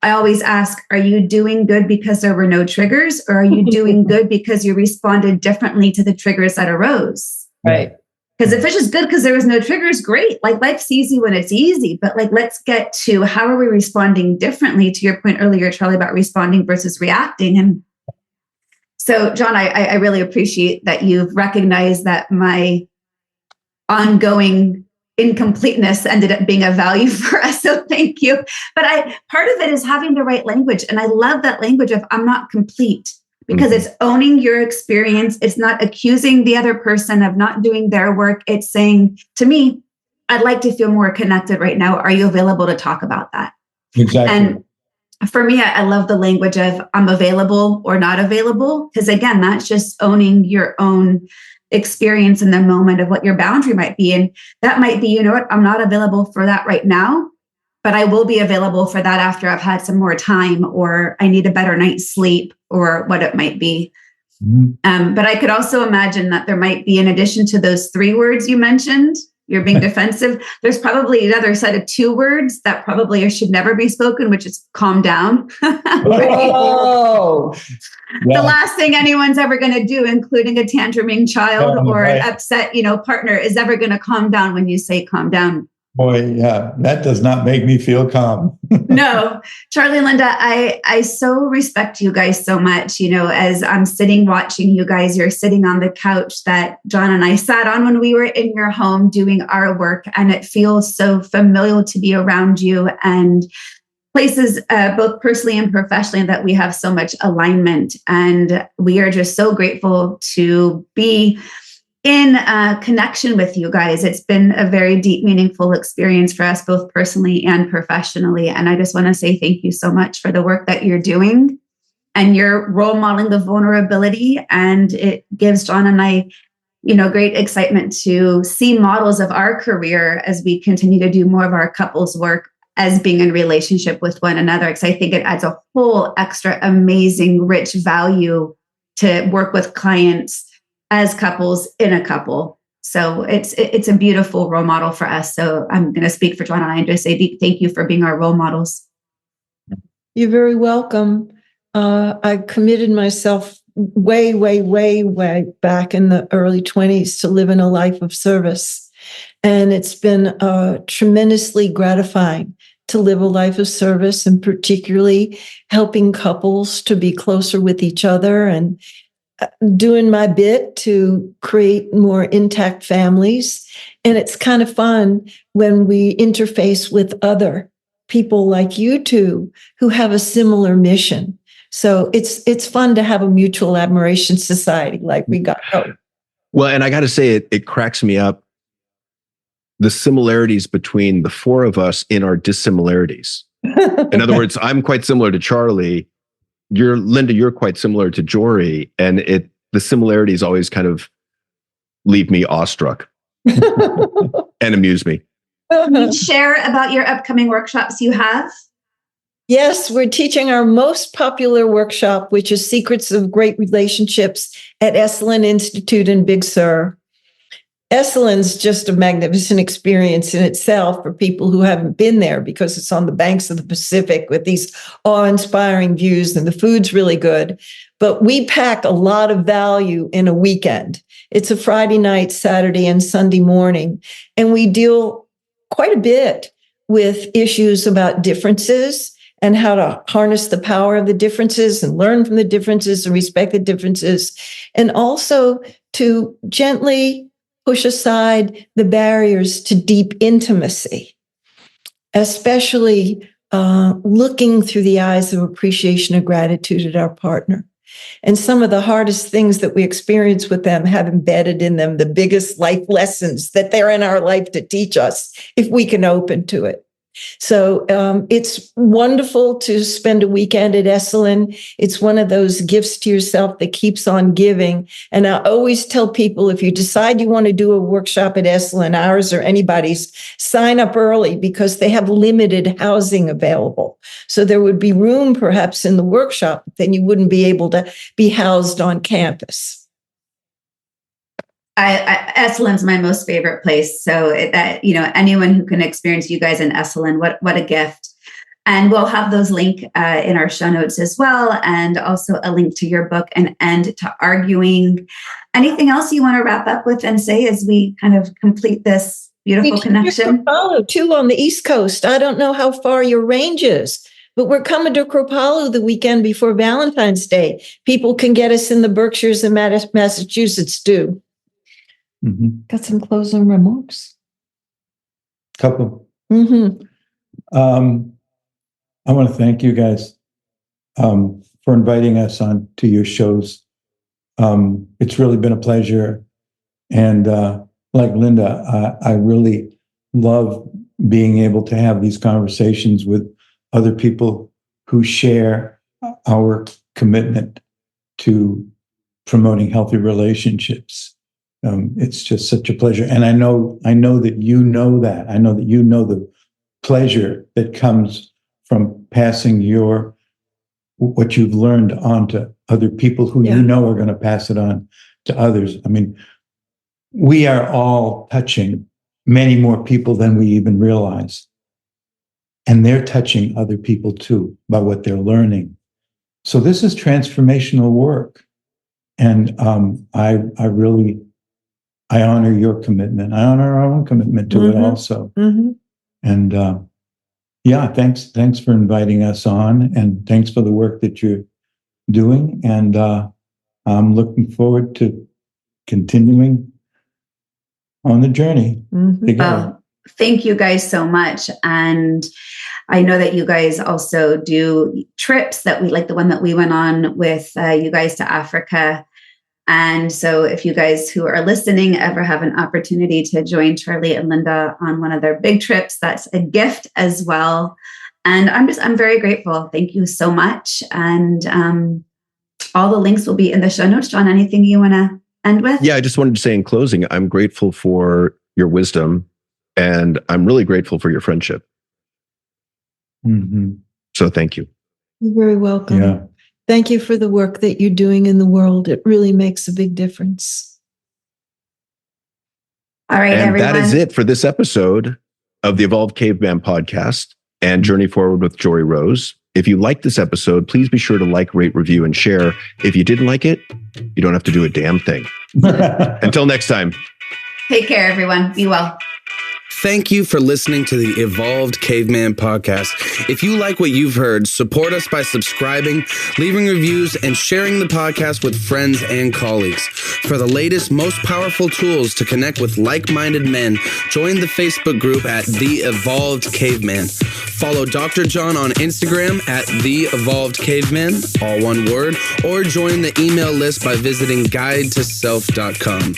I always ask, are you doing good because there were no triggers, or are you doing good because you responded differently to the triggers that arose? Right. Because if it's just good because there was no triggers, great. Like, life's easy when it's easy, but let's get to how are we responding differently, to your point earlier, Charlie, about responding versus reacting. And so, John, I really appreciate that you've recognized that my ongoing incompleteness ended up being a value for us. So thank you. But part of it is having the right language. And I love that language of I'm not complete, because it's owning your experience. It's not accusing the other person of not doing their work. It's saying to me, I'd like to feel more connected right now. Are you available to talk about that? Exactly. And for me, I love the language of I'm available or not available, because again, that's just owning your own experience in the moment of what your boundary might be. And that might be, I'm not available for that right now, but I will be available for that after I've had some more time, or I need a better night's sleep, or what it might be. But I could also imagine that there might be, in addition to those 3 words you mentioned, you're being defensive, there's probably another set of 2 words that probably should never be spoken, which is calm down. Oh, The last thing anyone's ever going to do, including a tantruming child or an upset, partner, is ever going to calm down when you say calm down. Boy, yeah, that does not make me feel calm. No, Charlie and Linda, I so respect you guys so much. As I'm sitting watching you guys, you're sitting on the couch that John and I sat on when we were in your home doing our work. And it feels so familiar to be around you, and places both personally and professionally that we have so much alignment. And we are just so grateful to be in connection with you guys. It's been a very deep, meaningful experience for us, both personally and professionally. And I just want to say thank you so much for the work that you're doing, and you're role modeling the vulnerability. And it gives John and I, great excitement to see models of our career as we continue to do more of our couples work as being in relationship with one another. Because I think it adds a whole extra amazing, rich value to work with clients as couples in a couple. So it's a beautiful role model for us. So I'm going to speak for John and I and just say thank you for being our role models. You're very welcome. I committed myself way, way, way, way back in the early 20s to live in a life of service. And it's been tremendously gratifying to live a life of service, and particularly helping couples to be closer with each other and doing my bit to create more intact families. And it's kind of fun when we interface with other people like you two who have a similar mission. So it's fun to have a mutual admiration society like we got. Well, and I got to say, it cracks me up, the similarities between the four of us in our dissimilarities. In other words, I'm quite similar to Charlie. Linda, you're quite similar to Joree, and the similarities always kind of leave me awestruck and amuse me. Can you share about your upcoming workshops you have? Yes, we're teaching our most popular workshop, which is Secrets of Great Relationships at Esalen Institute in Big Sur. Esalen's just a magnificent experience in itself for people who haven't been there, because it's on the banks of the Pacific with these awe-inspiring views, and the food's really good. But we pack a lot of value in a weekend. It's a Friday night, Saturday, and Sunday morning, and we deal quite a bit with issues about differences and how to harness the power of the differences and learn from the differences and respect the differences, and also to gently push aside the barriers to deep intimacy, especially looking through the eyes of appreciation and gratitude at our partner. And some of the hardest things that we experience with them have embedded in them the biggest life lessons that they're in our life to teach us, if we can open to it. So it's wonderful to spend a weekend at Esalen. It's one of those gifts to yourself that keeps on giving. And I always tell people, if you decide you want to do a workshop at Esalen, ours or anybody's, sign up early, because they have limited housing available. So there would be room perhaps in the workshop, but then you wouldn't be able to be housed on campus. Esalen's my most favorite place. So anyone who can experience you guys in Esalen, what a gift. And we'll have those link in our show notes as well. And also a link to your book, and End to Arguing. Anything else you want to wrap up with and say as we kind of complete this beautiful connection? Kripalu too on the East Coast. I don't know how far your range is, but we're coming to Kripalu the weekend before Valentine's Day. People can get us in the Berkshires and Massachusetts too. Mm-hmm. Got some closing remarks? Couple. Mm-hmm. I want to thank you guys for inviting us on to your shows. It's really been a pleasure. And like Linda, I really love being able to have these conversations with other people who share our commitment to promoting healthy relationships. It's just such a pleasure. And I know that you know that. I know that you know the pleasure that comes from passing what you've learned on to other people who you know are going to pass it on to others. I mean, we are all touching many more people than we even realize. And they're touching other people too by what they're learning. So this is transformational work. And I honor your commitment. I honor our own commitment to it also. Mm-hmm. And thanks for inviting us on, and thanks for the work that you're doing. And I'm looking forward to continuing on the journey together. Thank you guys so much. And I know that you guys also do trips that we like, the one that we went on with you guys to Africa. And so if you guys who are listening ever have an opportunity to join Charlie and Linda on one of their big trips, that's a gift as well. And I'm very grateful. Thank you so much. And all the links will be in the show notes. John, anything you want to end with? Yeah, I just wanted to say in closing, I'm grateful for your wisdom, and I'm really grateful for your friendship. Mm-hmm. So thank you. You're very welcome. Yeah. Thank you for the work that you're doing in the world. It really makes a big difference. All right, and everyone. That is it for this episode of the Evolved Caveman podcast and Journey Forward with Joree Rose. If you liked this episode, please be sure to like, rate, review, and share. If you didn't like it, you don't have to do a damn thing. Until next time. Take care, everyone. Be well. Thank you for listening to the Evolved Caveman podcast. If you like what you've heard, support us by subscribing, leaving reviews, and sharing the podcast with friends and colleagues. For the latest, most powerful tools to connect with like-minded men, join the Facebook group at The Evolved Caveman. Follow Dr. John on Instagram at The Evolved Caveman, all one word, or join the email list by visiting guidetoself.com.